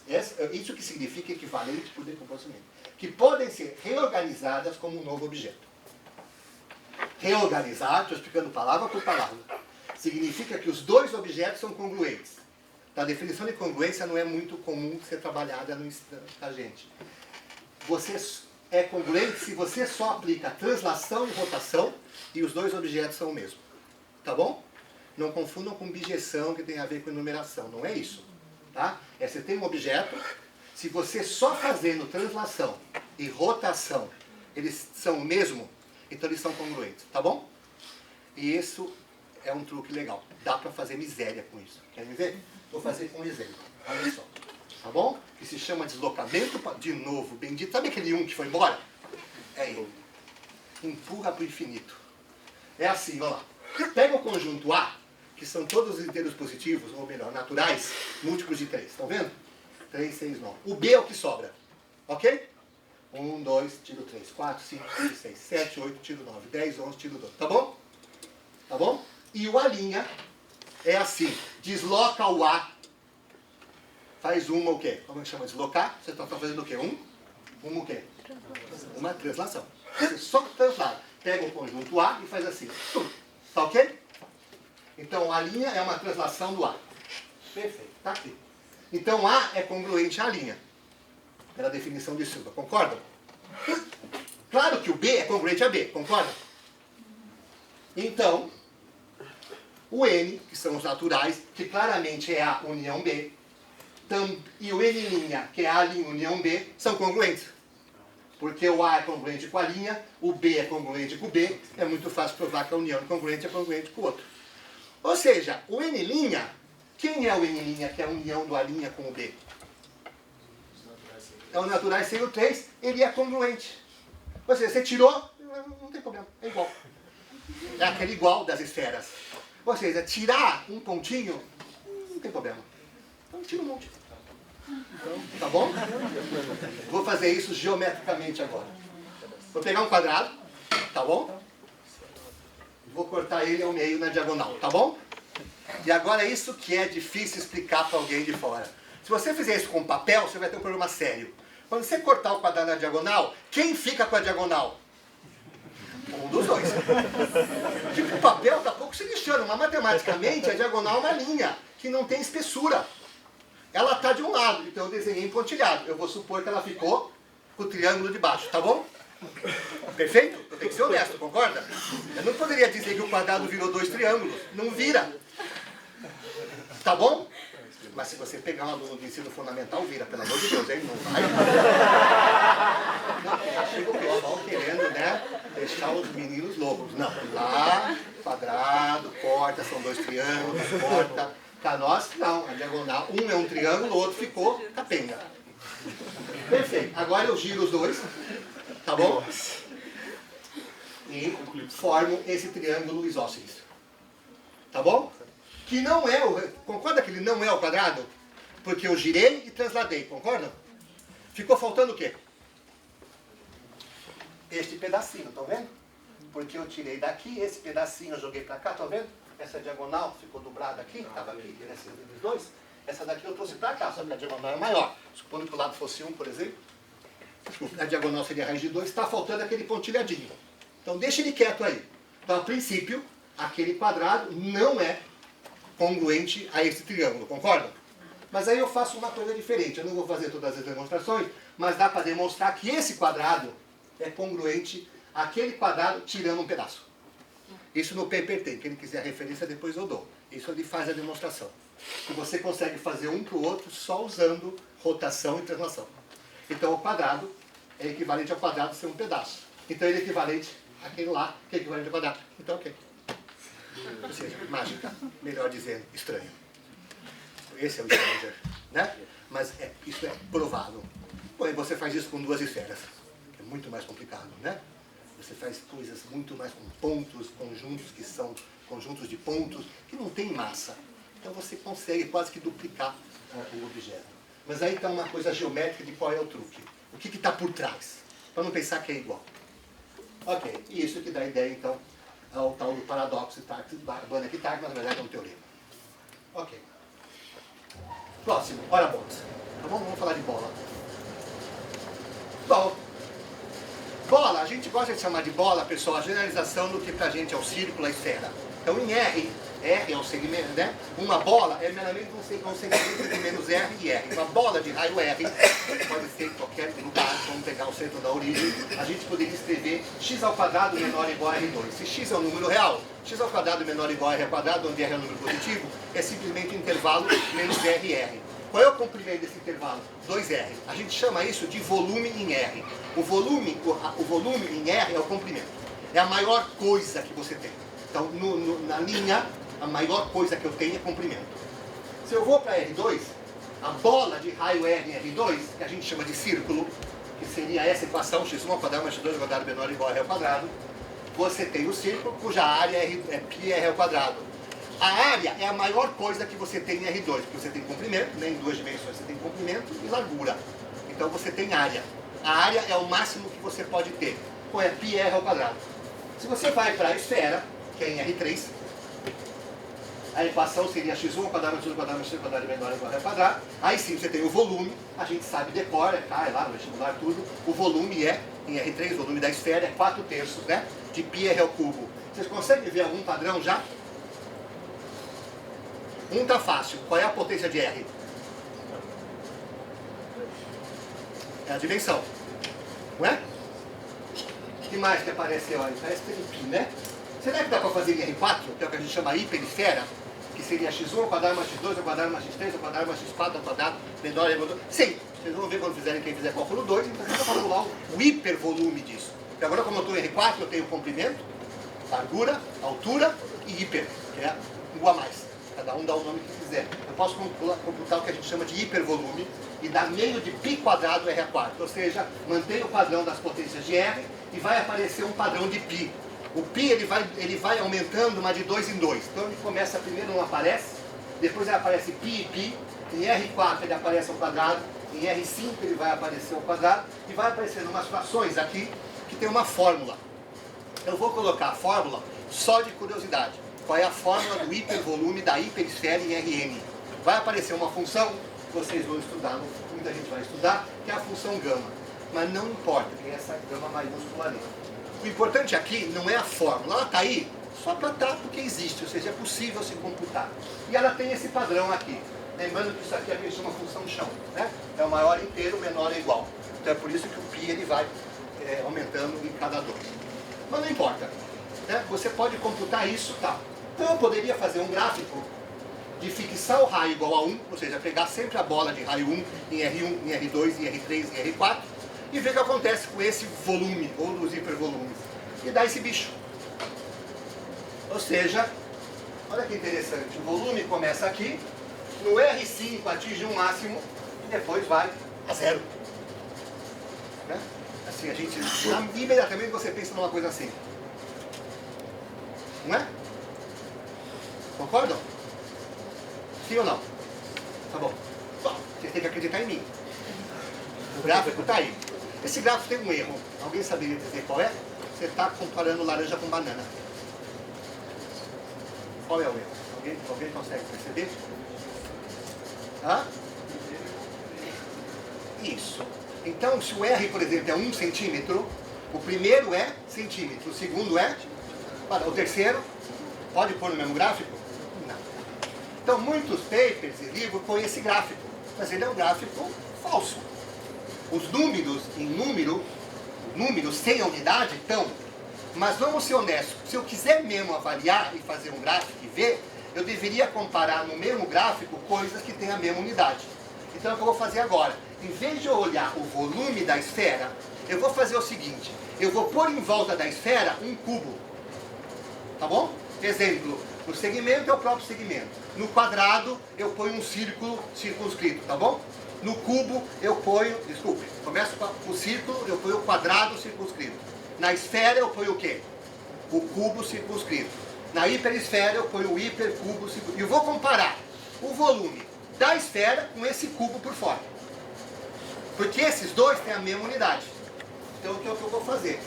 isso que significa equivalente por decomposição finita, que podem ser reorganizadas como um novo objeto. Reorganizar, estou explicando palavra por palavra, significa que os dois objetos são congruentes. Então, a definição de congruência não é muito comum ser trabalhada no instante, gente. Você é congruente se você só aplica translação e rotação e os dois objetos são o mesmo. Tá bom? Não confundam com bijeção, que tem a ver com enumeração. Não é isso. Tá? Você tem um objeto, se você só fazendo translação e rotação, eles são o mesmo, então eles são congruentes. Tá bom? E isso é um truque legal. Dá para fazer miséria com isso. Querem ver? Vou fazer com um exemplo. Olha só. Tá bom? Que se chama deslocamento, de novo, bendito. Sabe aquele 1 que foi embora? É ele. Empurra para o infinito. É assim, olha lá. Pega o conjunto A, que são todos os inteiros positivos, ou melhor, naturais, múltiplos de 3. Estão vendo? 3, 6, 9. O B é o que sobra. Ok? 1, 2, tiro 3, 4, 5, 6, 7, 8, tiro 9, 10, 11, tiro 12. Tá bom? Tá bom? E o A' é assim. Desloca o A. Faz uma o quê? Como é que chama? Deslocar? Você está fazendo o quê? Uma o quê? Uma translação. Você só translada. Pega o conjunto A e faz assim. Tá ok? Então a linha é uma translação do A. Perfeito. Tá aqui. Então A é congruente à linha. Pela definição de Silva. Concordam? Claro que o B é congruente a B. Concordam? Então, o N, que são os naturais, que claramente é A união B, e o N', que é A' união B, são congruentes. Porque o A é congruente com a linha, o B é congruente com o B, é muito fácil provar que a união congruente é congruente com o outro. Ou seja, o N', quem é o N', que é a união do A' com o B? É o naturais sem o 3, ele é congruente. Ou seja, você tirou, não tem problema, é igual. É aquele igual das esferas. Ou seja, tirar um pontinho, não tem problema. Então tira um monte. Então, tá bom? Vou fazer isso geometricamente agora. Vou pegar um quadrado, tá bom? Vou cortar ele ao meio na diagonal, tá bom? E agora isso que é difícil explicar para alguém de fora. Se você fizer isso com papel, você vai ter um problema sério. Quando você cortar o quadrado na diagonal, quem fica com a diagonal? Um dos dois. Tipo, o papel está pouco se lixando, mas matematicamente a diagonal é uma linha que não tem espessura. Ela está de um lado, então eu desenhei em pontilhado. Eu vou supor que ela ficou com o triângulo de baixo, tá bom? Perfeito? Eu tenho que ser honesto, concorda? Eu não poderia dizer que o quadrado virou 2 triângulos. Não vira. Tá bom? Mas se você pegar um aluno de ensino fundamental, vira, pelo amor de Deus, hein? Não vai. Não, já chega o pessoal querendo, né? Deixar os meninos loucos. Não, lá, quadrado, corta, são 2 triângulos, corta. Para nós, não. A diagonal, um é um triângulo, o outro ficou capenga. Perfeito. Agora eu giro os dois, tá bom? E formo esse triângulo isósceles. Tá bom? Que não é o... Concorda que ele não é o quadrado? Porque eu girei e transladei, concorda? Ficou faltando o quê? Este pedacinho, estão vendo? Porque eu tirei daqui, esse pedacinho eu joguei para cá, estão vendo? Essa diagonal ficou dobrada aqui, estava aqui, esse dos dois. Essa daqui eu trouxe para cá, só que a diagonal é maior. Supondo que o lado fosse 1, por exemplo. A diagonal seria a raiz de 2, está faltando aquele pontilhadinho. Então deixa ele quieto aí. Então, a princípio, aquele quadrado não é congruente a esse triângulo, concorda? Mas aí eu faço uma coisa diferente. Eu não vou fazer todas as demonstrações, mas dá para demonstrar que esse quadrado é congruente àquele quadrado tirando um pedaço. Isso no paper tem. Quem quiser a referência, depois eu dou. Isso ele faz a demonstração. E você consegue fazer um para o outro só usando rotação e translação. Então o quadrado é equivalente ao quadrado ser um pedaço. Então ele é equivalente àquele lá, que é equivalente ao quadrado. Então ok. Ou seja, mágica, melhor dizendo, estranho. Esse é o stranger, né? Mas isso é provável. Porém, você faz isso com 2 esferas. É muito mais complicado, né? Você faz coisas muito mais com pontos, conjuntos que são conjuntos de pontos, que não tem massa. Então você consegue quase que duplicar o objeto. Mas aí está uma coisa geométrica de qual é o truque. O que está por trás? Para não pensar que é igual. Ok, e isso que dá ideia, então, ao tal do paradoxo de Banach-Tarski, mas na verdade é um teorema. Ok. Próximo, ora bolas. Tá bom? Vamos falar de bola. Bom, bola, a gente gosta de chamar de bola, pessoal, a generalização do que pra gente é o círculo, a esfera. Então em R é um segmento, né? Uma bola é meramente um segmento de menos R e R. Uma bola de raio R pode ser em qualquer lugar, vamos pegar o centro da origem, a gente poderia escrever x² menor ou igual a R2. Se x é um número real, x² menor ou igual a R², onde R é um número positivo, é simplesmente o intervalo menos R e R. Qual é o comprimento desse intervalo? 2R. A gente chama isso de volume em R. O volume em R é o comprimento. É a maior coisa que você tem. Então, na linha, a maior coisa que eu tenho é comprimento. Se eu vou para R2, a bola de raio R em R2, que a gente chama de círculo, que seria essa equação, x1² mais x2² menor ou igual a R², você tem o círculo cuja área é πr². A área é a maior coisa que você tem em R2, porque você tem comprimento, né? Em 2 dimensões você tem comprimento e largura. Então você tem área. A área é o máximo que você pode ter. Qual é πr²? Se você vai para a esfera, que é em R3, a equação seria x1² mais x² mais x² menor ou igual a R². Aí sim você tem o volume, a gente sabe, decora, cai lá no vestibular tudo. O volume é, em R3, o volume da esfera é 4/3, né? De πr². Vocês conseguem ver algum padrão já? Um tá fácil. Qual é a potência de R? É a dimensão. Não é? O que mais que aparece? Olha, parece que tem pi, né? Será que dá para fazer em R4, que é o que a gente chama hiperesfera? Que seria x1² mais x2² mais x3² mais x4² menor ou igual a... Sim, vocês vão ver quando quem fizer cálculo 2, então você vai calcular o hipervolume disso. Porque agora, como eu estou em R4, eu tenho comprimento, largura, altura e hiper, que é um a mais. Cada um dá o nome que quiser. Eu posso computar o que a gente chama de hipervolume e dar meio de π² R². Ou seja, mantém o padrão das potências de R e vai aparecer um padrão de π. O π ele vai aumentando, mas de 2 em 2. Então ele começa primeiro, não aparece, depois ele aparece π e π, em R4 ele aparece ao quadrado, em R5 ele vai aparecer ao quadrado, e vai aparecendo umas frações aqui que tem uma fórmula. Eu vou colocar a fórmula só de curiosidade. Qual é a fórmula do hipervolume da hiperesfera em Rn? Vai aparecer uma função que vocês vão estudar, muita gente vai estudar, que é a função gama. Mas não importa, tem essa gama maiúscula ali. O importante aqui não é a fórmula, ela está aí só para estar porque existe, ou seja, é possível se computar. E ela tem esse padrão aqui. Lembrando que isso aqui a gente chama função chão, né? É o maior inteiro, o menor é igual. Então é por isso que o π ele vai aumentando em cada 2. Mas não importa, né? Você pode computar isso, tá? Então eu poderia fazer um gráfico de fixar o raio igual a 1, ou seja, pegar sempre a bola de raio 1 em R1, em R2, em R3, em R4, e ver o que acontece com esse volume, ou dos hipervolumes, e dar esse bicho. Ou seja, olha que interessante, o volume começa aqui, no R5 atinge um máximo, e depois vai a 0. Né? Assim, a gente, imediatamente você pensa numa coisa assim. Não é? Concordam? Sim ou não? Tá bom. Bom, vocês têm que acreditar em mim. O gráfico está aí. Esse gráfico tem um erro. Alguém saberia dizer qual é? Você está comparando laranja com banana. Qual é o erro? Alguém consegue perceber? Hã? Isso. Então, se o R, por exemplo, é 1 centímetro, o primeiro é centímetro, o segundo é... O terceiro, pode pôr no mesmo gráfico? Não. Então, muitos papers e livros põem esse gráfico, mas ele é um gráfico falso. Os números em números sem a unidade estão, mas vamos ser honestos, se eu quiser mesmo avaliar e fazer um gráfico e ver, eu deveria comparar no mesmo gráfico coisas que têm a mesma unidade. Então é o que eu vou fazer agora. Em vez de eu olhar o volume da esfera, eu vou fazer o seguinte, eu vou pôr em volta da esfera um cubo. Tá bom? Exemplo, no segmento é o próprio segmento. No quadrado eu ponho um círculo circunscrito, tá bom? No cubo eu ponho, desculpe, começo com o círculo, eu ponho o quadrado circunscrito. Na esfera eu ponho o quê? O cubo circunscrito. Na hiperesfera eu ponho o hipercubo circunscrito. E eu vou comparar o volume da esfera com esse cubo por fora. Porque esses dois têm a mesma unidade. Então o que eu vou fazer?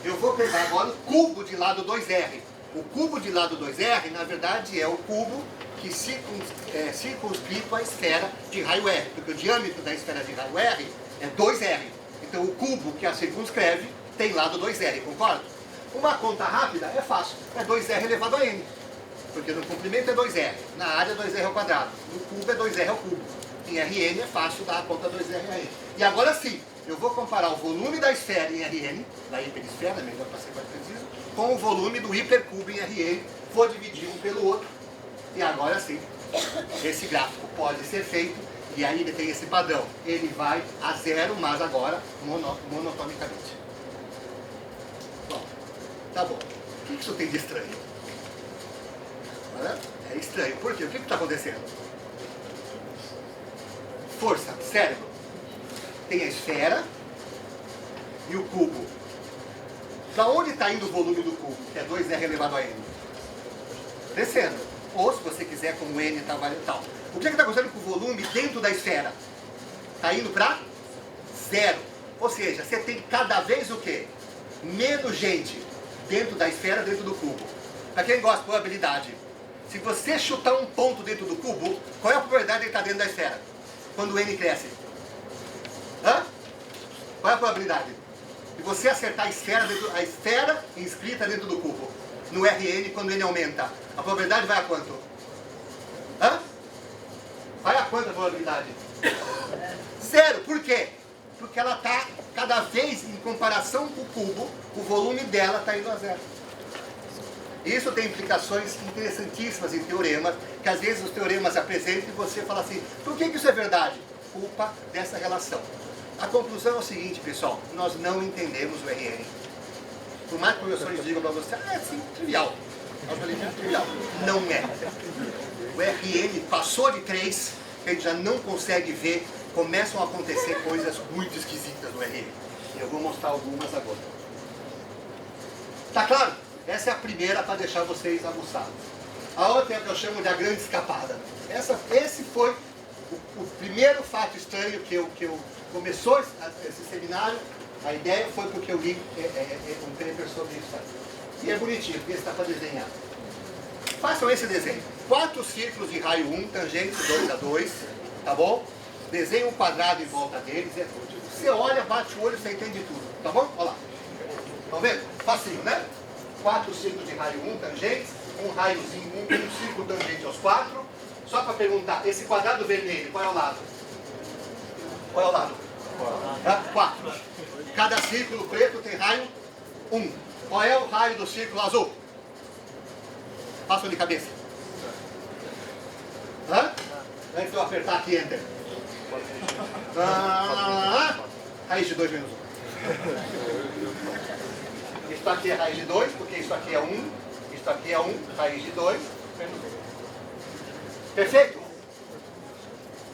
Eu vou pegar agora o cubo de lado 2R. O cubo de lado 2R, na verdade, é o cubo que circunscrito a esfera de raio R. Porque o diâmetro da esfera de raio R é 2R. Então o cubo que a circunscreve tem lado 2R, concorda? Uma conta rápida é fácil. É 2R elevado a N. Porque no comprimento é 2R. Na área é 2R ao quadrado. No cubo é 2R ao cubo. Em Rn é fácil dar a conta 2R a N. E agora sim, eu vou comparar o volume da esfera em Rn, da hiperesfera, melhor para ser mais preciso, com o volume do hipercubo em Rn. Vou dividir um pelo outro. E agora sim, esse gráfico pode ser feito. E aí ele tem esse padrão. Ele vai a 0, mas agora monotonicamente. Bom, tá bom. O que isso tem de estranho? É estranho. Por quê? O que está acontecendo? Força, cérebro. Tem a esfera e o cubo. Para onde está indo o volume do cubo? Que é 2R elevado a N. Descendo. Ou, se você quiser, como N está valendo tal. O que está acontecendo com o volume dentro da esfera? Está indo para 0. Ou seja, você tem cada vez o quê? Menos gente dentro da esfera, dentro do cubo. Para quem gosta de probabilidade, se você chutar um ponto dentro do cubo, qual é a probabilidade de ele estar dentro da esfera? Quando o N cresce? Hã? Qual é a probabilidade? De você acertar a esfera inscrita dentro do cubo. No Rn, quando N aumenta, a probabilidade vai a quanto? Hã? Vai a quanto a probabilidade? 0. Por quê? Porque ela está, cada vez, em comparação com o cubo, o volume dela está indo a 0. Isso tem implicações interessantíssimas em teoremas, que às vezes os teoremas apresentam e você fala assim, por que isso é verdade? Culpa dessa relação. A conclusão é o seguinte, pessoal, nós não entendemos o Rn. Por mais que os professores digam para você, sim, trivial. Trivial. Não é. O Rn passou de 3, a gente já não consegue ver, começam a acontecer coisas muito esquisitas no Rn. Eu vou mostrar algumas agora. Tá claro? Essa é a primeira para deixar vocês aguçados. A outra é o que eu chamo de a grande escapada. Esse foi o primeiro fato estranho que começou esse seminário. A ideia foi porque eu li um paper sobre isso aí. E é bonitinho, porque está para desenhar. Façam esse desenho. 4 círculos de raio 1, tangentes 2 a 2, tá bom? Desenhe um quadrado em volta deles. Você olha, bate o olho, você entende tudo, tá bom? Olha lá. Estão vendo? Facinho, né? 4 círculos de raio 1, tangentes, um raiozinho, um círculo tangente aos 4. Só para perguntar, esse quadrado vermelho, qual é o lado? Qual é o lado? 4. Cada círculo preto tem raio 1. Qual é o raio do círculo azul? Façam de cabeça. Hã? Antes de eu apertar aqui, Enter. Raiz de 2 menos 1. Isso aqui é raiz de 2, porque isso aqui é 1. Isso aqui é 1, raiz de 2 menos 1. Perfeito?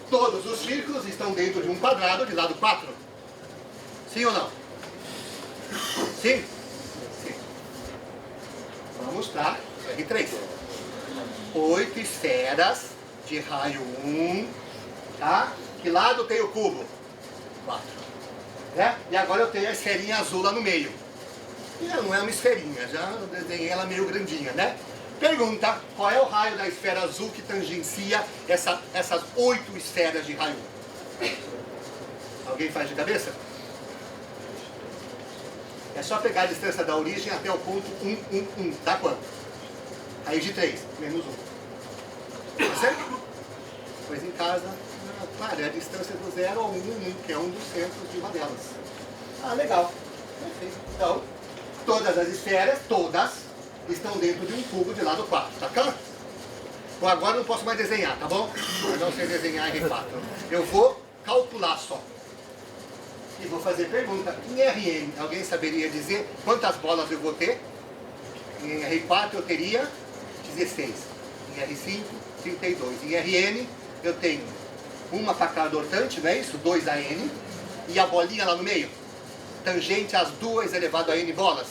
Todos os círculos estão dentro de um quadrado de lado 4. Sim ou não? Sim? Sim. Vamos para R3. 8 esferas de raio 1. Tá? Que lado tem o cubo? 4. Né? E agora eu tenho a esferinha azul lá no meio. E não é uma esferinha, já desenhei ela meio grandinha, né? Pergunta, qual é o raio da esfera azul que tangencia essas 8 esferas de raio 1? Alguém faz de cabeça? É só pegar a distância da origem até o ponto 1, 1, 1. Dá quanto? Raiz de 3, menos 1. Tá certo? Pois em casa, claro, é a distância do 0 ao 1, 1, que é um dos centros de uma delas. Ah, legal. Perfeito. Então, todas as esferas, todas, estão dentro de um cubo de lado 4, tá claro? Bom, agora não posso mais desenhar, tá bom? Eu não sei desenhar R4. Eu vou calcular só. E vou fazer pergunta. Em RN, alguém saberia dizer quantas bolas eu vou ter? Em R4 eu teria 16. Em R5, 32. Em RN eu tenho uma para cada ortante, não é isso? 2 a N. E a bolinha lá no meio? Tangente às 2 elevado a N bolas.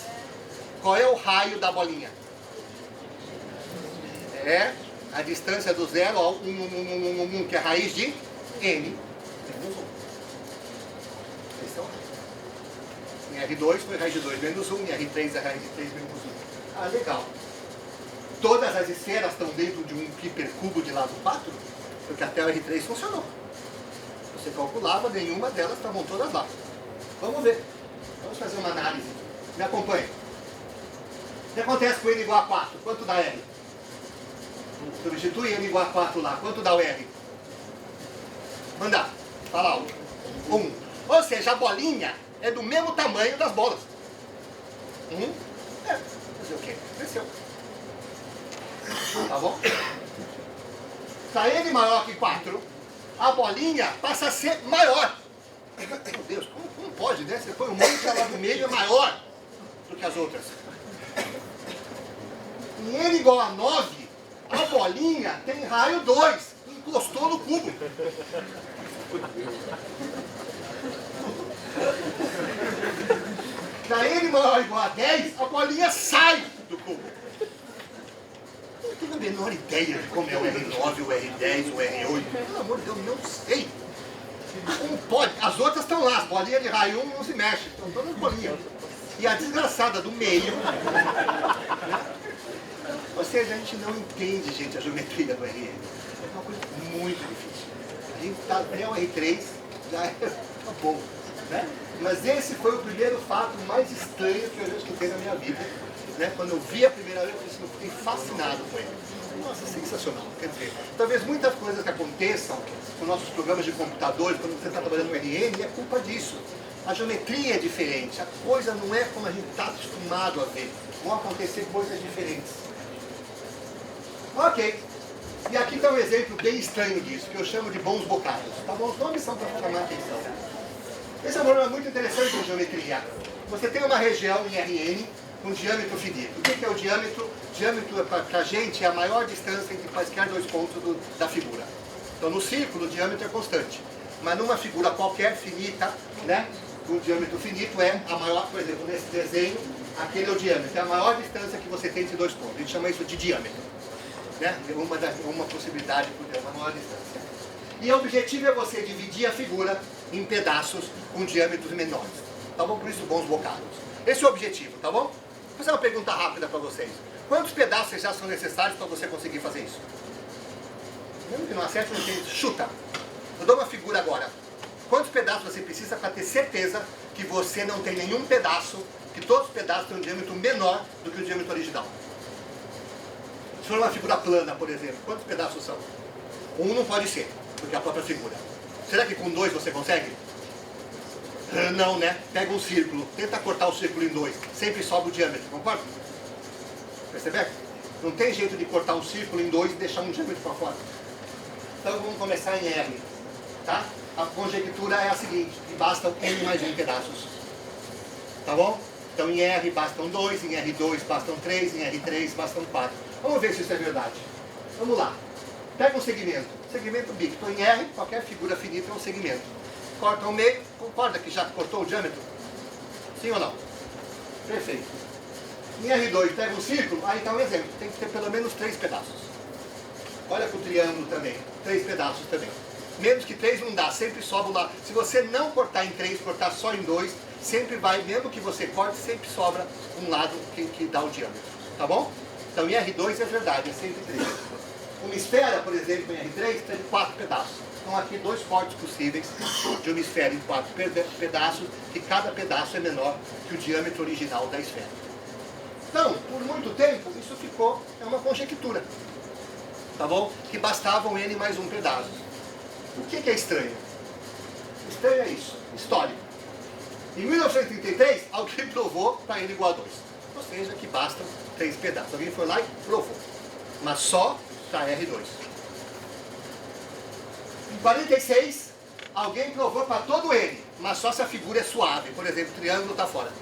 Qual é o raio da bolinha? É a distância do 0 ao 1, que é a raiz de N menos 1. Esse é o raio. Em R2 foi raiz de 2 menos 1, em R3 é raiz de 3 menos 1. Ah, legal. Todas as esferas estão dentro de um hipercubo de lado 4? Porque até o R3 funcionou. Você calculava, nenhuma delas estavam todas lá. Vamos ver. Vamos fazer uma análise. Me acompanhe. O que acontece com N igual a 4? Quanto dá R? Substitui N igual a 4 lá. Quanto dá o R? Manda. Fala alto. 1. Ou seja, a bolinha é do mesmo tamanho das bolas. Fazer o quê? Cresceu. Tá bom? Está N maior que 4, a bolinha passa a ser maior. Meu Deus, como pode, né? Você põe um monte lá no meio, é maior do que as outras. Em N igual a 9, a bolinha tem raio 2. Encostou no cubo. Da N maior ou igual a 10, a bolinha sai do cubo. Eu não tenho a menor ideia de como é o R9, o R10, o R8. Pelo amor de Deus, não sei. Como pode? As outras estão lá, as bolinhas de raio 1 não se mexem, estão todas bolinhas. E a desgraçada do meio. Né? Ou seja, a gente não entende, gente, a geometria do RN. É uma coisa muito difícil. A gente está até o R3, já é tá bom. Né? Mas esse foi o primeiro fato mais estranho que eu já escutei na minha vida. Né? Quando eu vi a primeira vez, eu fiquei fascinado com ele. Nossa, sensacional. Quer dizer, talvez muitas coisas que aconteçam com nossos programas de computadores, quando você está trabalhando no RN, é culpa disso. A geometria é diferente, a coisa não é como a gente está acostumado a ver. Vão acontecer coisas diferentes. Ok. E aqui está um exemplo bem estranho disso, que eu chamo de bons bocados. Tá bom? Os nomes são para chamar a atenção. Esse é um problema muito interessante em geometria. Você tem uma região em RN com diâmetro finito. O que é o diâmetro? Diâmetro, para a gente, é a maior distância entre quaisquer dois pontos da figura. Então, no círculo, o diâmetro é constante. Mas numa figura qualquer finita, né, com diâmetro finito, é a maior, por exemplo, nesse desenho, Aquele é o diâmetro, é a maior distância que você tem entre dois pontos. A gente chama isso de diâmetro. Né? Uma possibilidade por uma maior distância. E o objetivo é você dividir a figura em pedaços com diâmetros menores. Tá bom? Por isso, bons bocados. Esse é o objetivo, tá bom? Vou fazer uma pergunta rápida para vocês. Quantos pedaços já são necessários para você conseguir fazer isso? Mesmo que não acerte, não tem. Chuta. Eu dou uma figura agora. Quantos pedaços você precisa para ter certeza que você não tem nenhum pedaço, que todos os pedaços têm um diâmetro menor do que o diâmetro original? Se for uma figura plana, por exemplo, quantos pedaços são? Um não pode ser, porque é a própria figura. Será que com 2 você consegue? Não, né? Pega um círculo, tenta cortar o círculo em 2, sempre sobe o diâmetro, concorda? Percebe? Não tem jeito de cortar um círculo em 2 e deixar um diâmetro para fora. Então vamos começar em R, tá? A conjectura é a seguinte, que bastam N mais 1 pedaços. Tá bom? Então em R bastam 2, em R2 bastam 3, em R3 bastam 4. Vamos ver se isso é verdade. Vamos lá. Pega um segmento. Segmento BIC. Estou em R, qualquer figura finita é um segmento. Corta o meio. Concorda que já cortou o diâmetro? Sim ou não? Perfeito. Em R2 pega um círculo. Aí está um exemplo. Tem que ter pelo menos 3 pedaços. Olha para o triângulo também. 3 pedaços também. Menos que 3 não dá. Sempre sobra lá. Se você não cortar em 3, cortar só em 2, sempre vai, mesmo que você corte, sempre sobra um lado que dá o diâmetro. Tá bom? Então em R2 é verdade, é sempre 3. Uma esfera, por exemplo, em R3 tem 4 pedaços. Então aqui 2 cortes possíveis de uma esfera em 4 pedaços, que cada pedaço é menor que o diâmetro original da esfera. Então, por muito tempo, isso ficou, é uma conjectura. Tá bom? Que bastava um N mais 1 pedaço. O que é estranho? Estranho é isso, histórico. Em 1933, alguém provou para N igual a 2. Ou seja, que bastam 3 pedaços. Alguém foi lá e provou. Mas só para R2. Em 46, alguém provou para todo N. Mas só se a figura é suave. Por exemplo, o triângulo está fora.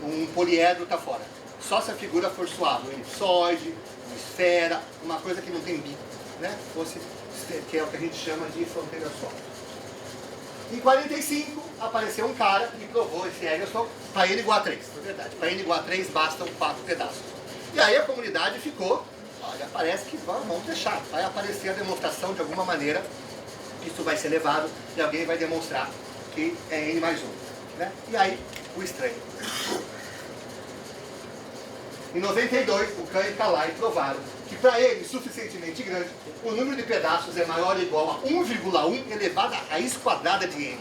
Um poliedro está fora. Só se a figura for suave. Um elipsoide, uma esfera, uma coisa que não tem bico. Né? Que é o que a gente chama de fronteira suave. Em 45, apareceu um cara e provou esse Eggleston para N igual a 3. É verdade, para N igual a 3 bastam 4 pedaços. E aí a comunidade ficou, olha, parece que vamos deixar, vai aparecer a demonstração de alguma maneira, isso vai ser levado e alguém vai demonstrar que é N mais 1. Né? E aí, o estranho. Em 92, o Kahn e Kalai provaram que para ele, suficientemente grande, o número de pedaços é maior ou igual a 1,1 elevado à raiz quadrada de N.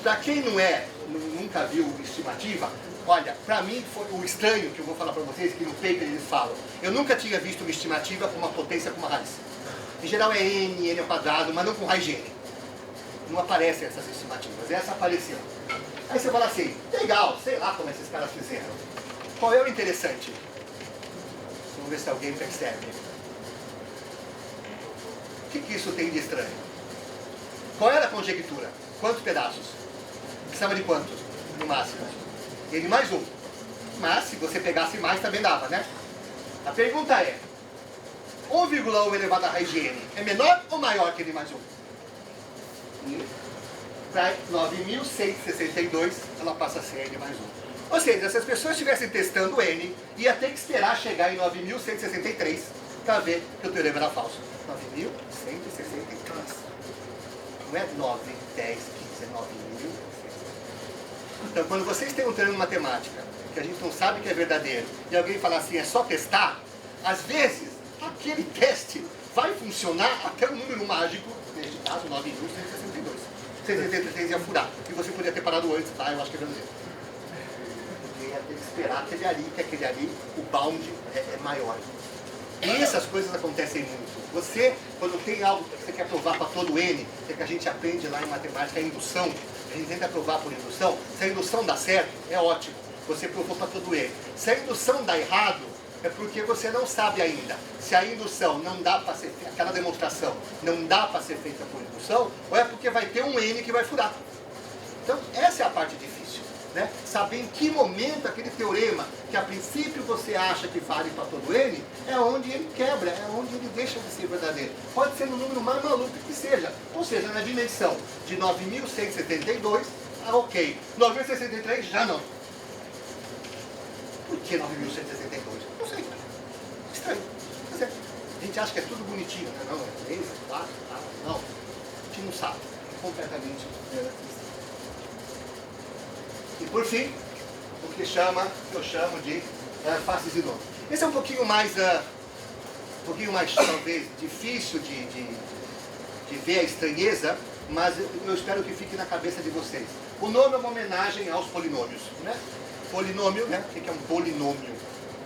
Para quem nunca viu estimativa, olha, para mim foi o estranho que eu vou falar para vocês, que no paper eles falam. Eu nunca tinha visto uma estimativa com uma potência com uma raiz. Em geral é N ao quadrado, mas não com raiz de N. Não aparecem essas estimativas, essa apareceu. Aí você fala assim, legal, sei lá como esses caras fizeram. Qual é o interessante? Vamos ver se alguém percebe. O que isso tem de estranho? Qual era a conjectura? Quantos pedaços? Precisava de quantos? No máximo. N mais 1. Mas se você pegasse mais também dava, né? A pergunta é, 1,1 elevado à raiz de N é menor ou maior que N mais 1? E para 9.162 ela passa a ser N mais 1. Ou seja, se as pessoas estivessem testando N, ia ter que esperar chegar em 9.163 para ver que o teorema era falso. 9.163. Não é 9, 10, 15, é 9.163. Então, quando vocês têm um teorema matemática, que a gente não sabe que é verdadeiro, e alguém fala assim, é só testar, às vezes, aquele teste vai funcionar até o número mágico, neste caso, 9.162. 183 ia furar. E você podia ter parado antes, tá? Eu acho que é verdadeiro. Tem que esperar aquele ali, que aquele ali, o bound é maior. E essas coisas acontecem muito. Você, quando tem algo que você quer provar para todo N, que a gente aprende lá em matemática, a indução, a gente tenta provar por indução, se a indução dá certo, é ótimo, você provou para todo N. Se a indução dá errado, é porque você não sabe ainda se a indução não dá para ser feita, aquela demonstração não dá para ser feita por indução, ou é porque vai ter um N que vai furar. Então, essa é a parte difícil. Né? Saber em que momento aquele teorema, que a princípio você acha que vale para todo N, é onde ele quebra, é onde ele deixa de ser verdadeiro. Pode ser no número mais maluco que seja, ou seja, na dimensão de 9.172, ok. 9.163 já não. Por que 9162? Não sei. Estranho. Mas é, a gente acha que é tudo bonitinho, né? Não, é 3, 4, não. A gente não sabe. É completamente e por fim, o que eu chamo de faces e nomes. Esse é um pouquinho mais talvez difícil de ver a estranheza, mas eu espero que fique na cabeça de vocês. O nome é uma homenagem aos polinômios, né? Polinômio, né? O que é um polinômio?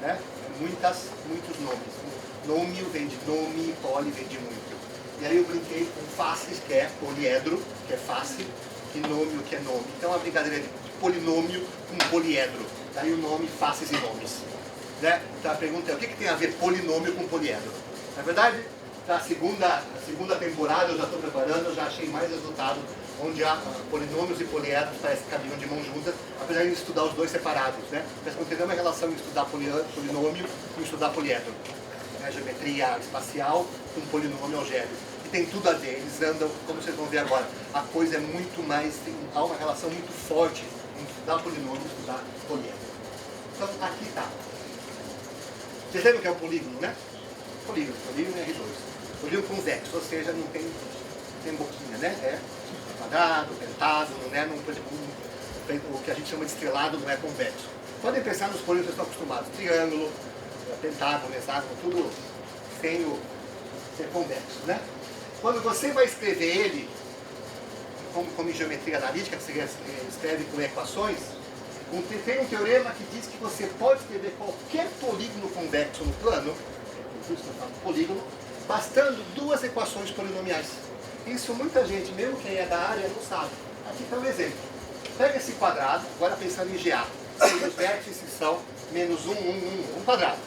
Né? Muitos nomes. Nômio vem de nome, poli vem de muito. E aí eu brinquei com faces, que é poliedro, que é face, e nômio, que é nome. Então a brincadeira é de polinômio com poliedro. Daí o nome, faces e nomes. Né? Então a pergunta é, o que tem a ver polinômio com poliedro? Na verdade, para a segunda temporada eu já estou preparando, eu já achei mais resultado onde há polinômios e poliedros parece que caminham de mão juntas, apesar de estudar os dois separados, né? Mas não tem nenhuma relação em estudar polinômio com estudar poliedro. Né? Geometria espacial com polinômio algébrico. E tem tudo a ver, eles andam, como vocês vão ver agora, a coisa é muito mais, há uma relação muito forte em estudar polinômio e estudar poliedro. Então aqui está. Vocês lembram que é um polígono, né? Polígono é R2. Polígono convexo, ou seja, não tem boquinha, né? É quadrado, pentágono, né? Não, por exemplo, o que a gente chama de estrelado não é convexo. Podem pensar nos polígonos que estão acostumados. Triângulo, pentágono, hexágono, tudo sem ser convexo, né? Quando você vai escrever ele, como em geometria analítica, que você escreve com equações, tem um teorema que diz que você pode escrever qualquer polígono convexo no plano, por isso que eu falo polígono, bastando duas equações polinomiais. Isso muita gente, mesmo quem é da área, não sabe. Aqui está um exemplo. Pega esse quadrado, agora pensando em GA. Os vértices são menos 1, 1, 1, 1 quadrado.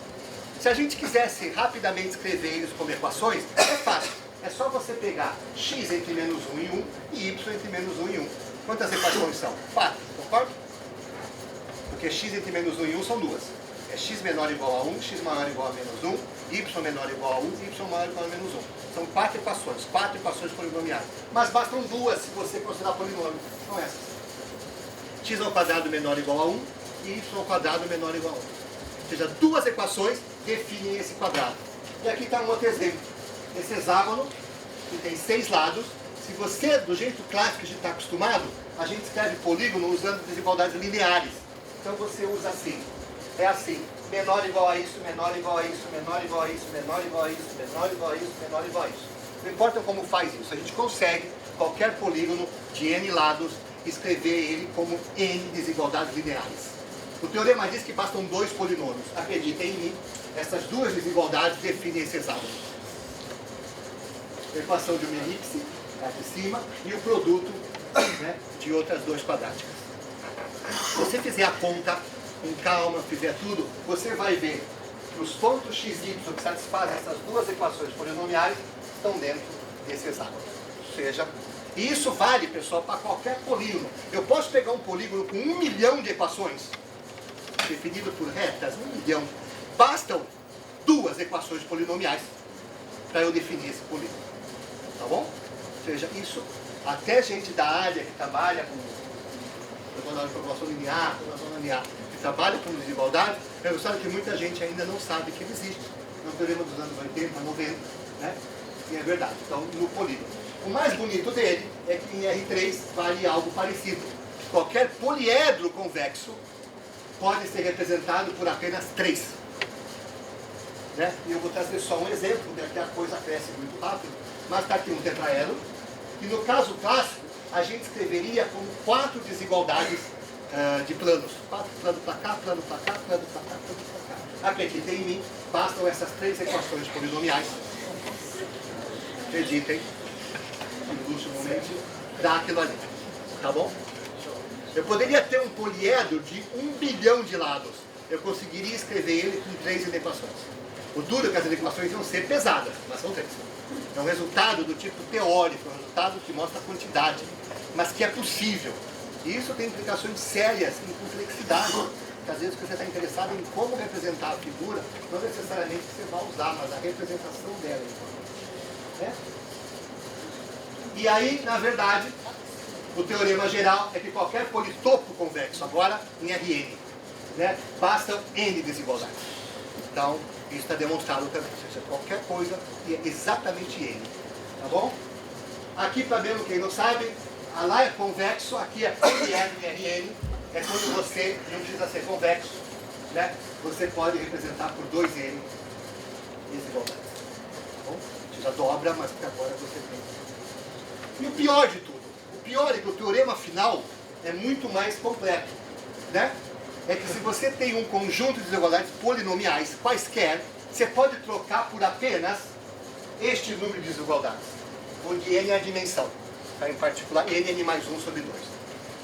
Se a gente quisesse rapidamente escrever eles como equações, é fácil. É só você pegar x entre menos 1 e 1 e y entre menos 1 e 1. Quantas equações são? 4, concorda? Porque x entre menos 1 e 1 são duas. É x menor ou igual a 1, x maior ou igual a menos 1, y menor ou igual a 1, y maior ou igual a menos 1. São 4 equações polinomiais. Mas bastam duas se você considerar polinômio. São essas. X ao quadrado menor ou igual a 1 e y ao quadrado menor ou igual a 1. Ou seja, duas equações definem esse quadrado. E aqui está um outro exemplo. Esse hexágono, que tem 6 lados, se você, do jeito clássico que a gente está acostumado, a gente escreve polígono usando desigualdades lineares. Então você usa assim. É assim. Menor ou igual a isso, menor ou igual a isso, menor ou igual a isso, menor ou igual a isso, menor ou igual a isso, menor ou igual a isso. Não importa como faz isso. A gente consegue, qualquer polígono de n lados, escrever ele como n desigualdades lineares. O teorema diz que bastam 2 polinômios. Acreditem em mim, essas duas desigualdades definem esse hexágono. A equação de uma elipse, aqui em cima, e o produto, né, de outras duas quadráticas. Se você fizer a conta com calma, fizer tudo, você vai ver que os pontos x e y que satisfazem essas duas equações polinomiais estão dentro desse hexágono. Ou seja, e isso vale, pessoal, para qualquer polígono. Eu posso pegar um polígono com 1 milhão de equações, definido por retas, 1 milhão. Bastam duas equações polinomiais para eu definir esse polígono. Tá bom? Ou seja, isso, até gente da área que trabalha com programação linear, que trabalha com desigualdade, eu sabe que muita gente ainda não sabe que ele existe. Não teorema dos anos 80, 90, né? E é verdade. Então, no polígono. O mais bonito dele é que em R3 vale algo parecido. Qualquer poliedro convexo pode ser representado por apenas 3. Né? E eu vou trazer só um exemplo, porque aqui a coisa cresce muito rápido. Mas está aqui um tetraedro, e no caso clássico, a gente escreveria como 4 desigualdades de planos. 4 plano para cá, plano para cá, plano para cá, plano para cá. Acreditem em mim, bastam essas 3 equações polinomiais. Acreditem, ilusivamente, dá aquilo ali. Tá bom? Eu poderia ter um poliedro de 1 bilhão de lados. Eu conseguiria escrever ele com 3 equações. O duro é que as equações iam ser pesadas, mas são 3. É um resultado do tipo teórico, é um resultado que mostra a quantidade, mas que é possível. E isso tem implicações sérias em complexidade. Porque às vezes você está interessado em como representar a figura, não necessariamente você vai usar, mas a representação dela. Né? E aí, na verdade, o teorema geral é que qualquer politopo convexo, agora em Rn, né, bastam N desigualdades. Então, isso está demonstrado também. Ou seja, qualquer coisa é exatamente N. Tá bom? Aqui, para mesmo quem não sabe, lá é convexo, aqui é poliedro em Rn. É quando você não precisa ser convexo, né? Você pode representar por 2N desigualdades. Tá bom? Você já dobra, mas que agora você tem. E o pior de tudo, o pior é que o teorema final é muito mais completo, né? É que se você tem um conjunto de desigualdades polinomiais, quaisquer, você pode trocar por apenas este número de desigualdades, onde n é a dimensão, tá? Em particular n mais 1 sobre 2.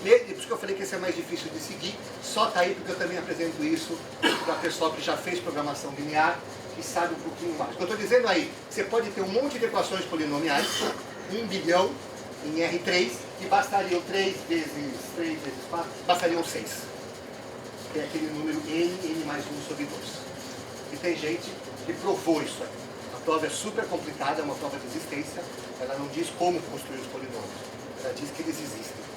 Por isso que eu falei que esse é mais difícil de seguir, só está aí porque eu também apresento isso para o pessoal que já fez programação linear e sabe um pouquinho mais. O que eu estou dizendo aí, você pode ter um monte de equações polinomiais, 1 bilhão em R3, e bastariam 3 vezes 4, bastariam 6. Que é aquele número n mais 1 sobre 2. E tem gente que provou isso aí. A prova é super complicada, é uma prova de existência, ela não diz como construir os polinômios, ela diz que eles existem.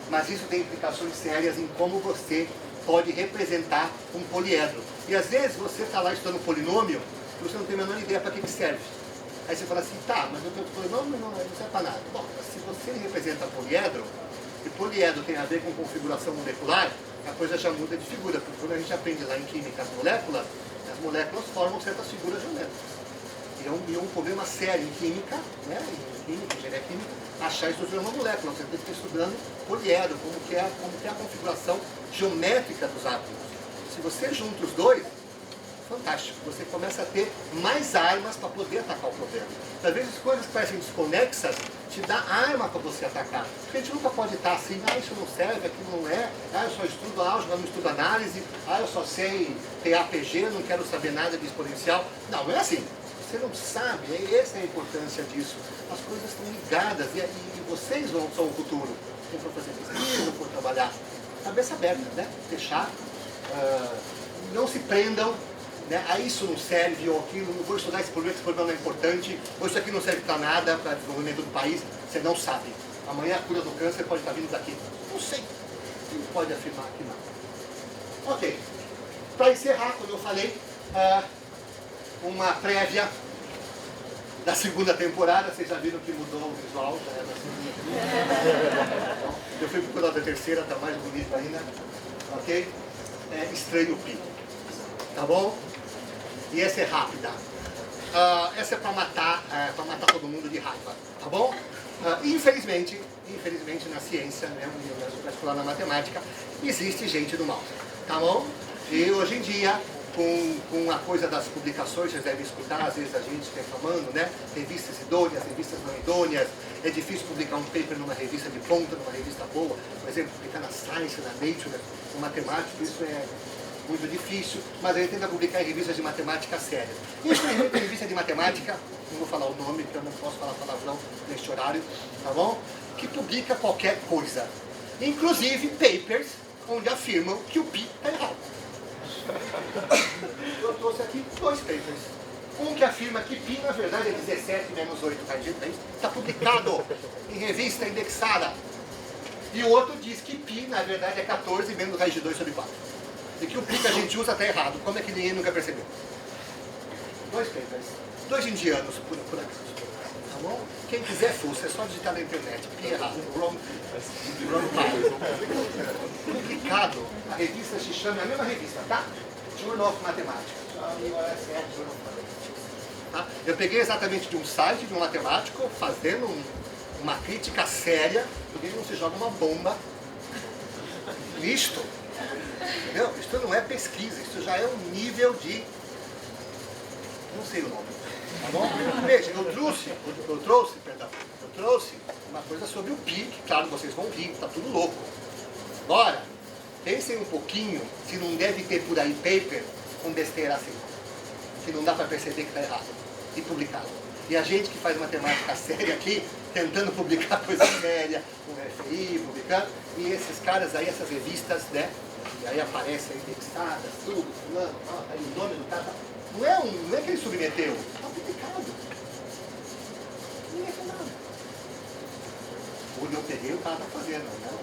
Mas isso tem implicações sérias em como você pode representar um poliedro. E às vezes você está lá estudando polinômio e você não tem a menor ideia para que serve. Aí você fala assim, tá, mas o polinômio não serve para nada. Bom, mas se você representa poliedro, e poliedro tem a ver com configuração molecular, a coisa já muda de figura. Porque quando a gente aprende lá em química as moléculas formam certas figuras geométricas. E é um problema sério em química, né? Em química, engenharia química, achar a estrutura de uma molécula. Você tem que estar estudando poliedro, como que é a configuração geométrica dos átomos. Se você junta os dois, fantástico. Você começa a ter mais armas para poder atacar o problema. Às vezes coisas que parecem desconexas te dá arma para você atacar. Porque a gente nunca pode estar assim, isso não serve, aquilo não é, eu só estudo álgebra, não estudo análise, eu só sei PAPG, não quero saber nada de exponencial. Não é assim. Você não sabe, essa é a importância disso. As coisas estão ligadas e vocês são o futuro. Quem for fazer pesquisa, for trabalhar, cabeça aberta, né? Fechar, não se prendam, né? Isso não serve ou aquilo, não vou estudar esse problema não é importante, ou isso aqui não serve para nada, para o desenvolvimento do país. Você não sabe. Amanhã a cura do câncer pode estar vindo daqui. Não sei. Quem pode afirmar que não? Ok. Para encerrar, como eu falei, uma prévia da segunda temporada. Vocês já viram que mudou o visual, já é da segunda temporada. Eu fui procurar da terceira, está mais bonito ainda. Ok? Estranho Pi. Tá bom? E essa é rápida. Essa é para matar todo mundo de raiva. Tá bom? Infelizmente na ciência, né, em particular na matemática, existe gente do mal. Tá bom? E hoje em dia, com a coisa das publicações, vocês devem escutar às vezes a gente reclamando, né? Revistas idôneas, revistas não idôneas, é difícil publicar um paper numa revista de ponta, numa revista boa, por exemplo, publicar na Science, na Nature, no matemático, isso é muito difícil, mas a gente tenta publicar em revistas de matemática sérias. Infelizmente, tem revista de matemática, não vou falar o nome, porque eu não posso falar palavrão neste horário, tá bom? Que publica qualquer coisa, inclusive papers onde afirmam que o pi está errado. Eu trouxe aqui 2 papers. Um que afirma que pi na verdade é 17 menos 8 raiz de 3. Está publicado em revista indexada. E o outro diz que pi na verdade é 14 menos raiz de 2 sobre 4. E que o pi que a gente usa está errado. Como é que ninguém nunca percebeu? 2 papers. 2 indianos por aqui. Tá bom? Quem quiser fuça, é só digitar na internet. Pi errado. Wrong pi. Publicado. A revista se chama, é a mesma revista, tá? Journal of Mathematics. Tá? Eu peguei exatamente de um site de um matemático fazendo uma crítica séria, porque não se joga uma bomba nisto. Entendeu? Isto não é pesquisa, isso já é um nível de... não sei o nome. Tá bom? Veja, eu trouxe uma coisa sobre o pi, que claro, vocês vão rir, tá tudo louco. Agora, pensem um pouquinho se não deve ter por aí paper com besteira assim, que não dá para perceber que está errado, e publicado. E a gente que faz matemática séria aqui, tentando publicar coisa séria, com FI, publicando, e esses caras aí, essas revistas, né, e aí aparecem indexadas, tudo, fulano, aí o nome do cara, não é que ele submeteu, está publicado. Ninguém fez nada. Onde eu peguei, o cara está fazendo, não.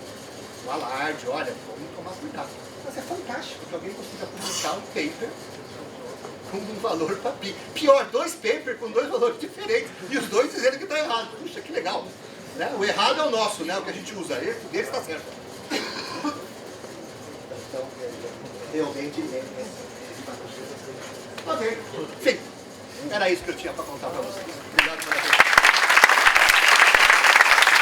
um alarde, olha, vamos tomar cuidado. Mas é fantástico que alguém consiga publicar um paper com um valor para pi. Pior, 2 papers com 2 valores diferentes e os 2 dizendo que estão errados. Puxa, que legal. Né? O errado é o nosso, né? O que a gente usa. O dele está certo. Então, realmente Ok, enfim, era isso que eu tinha para contar para vocês.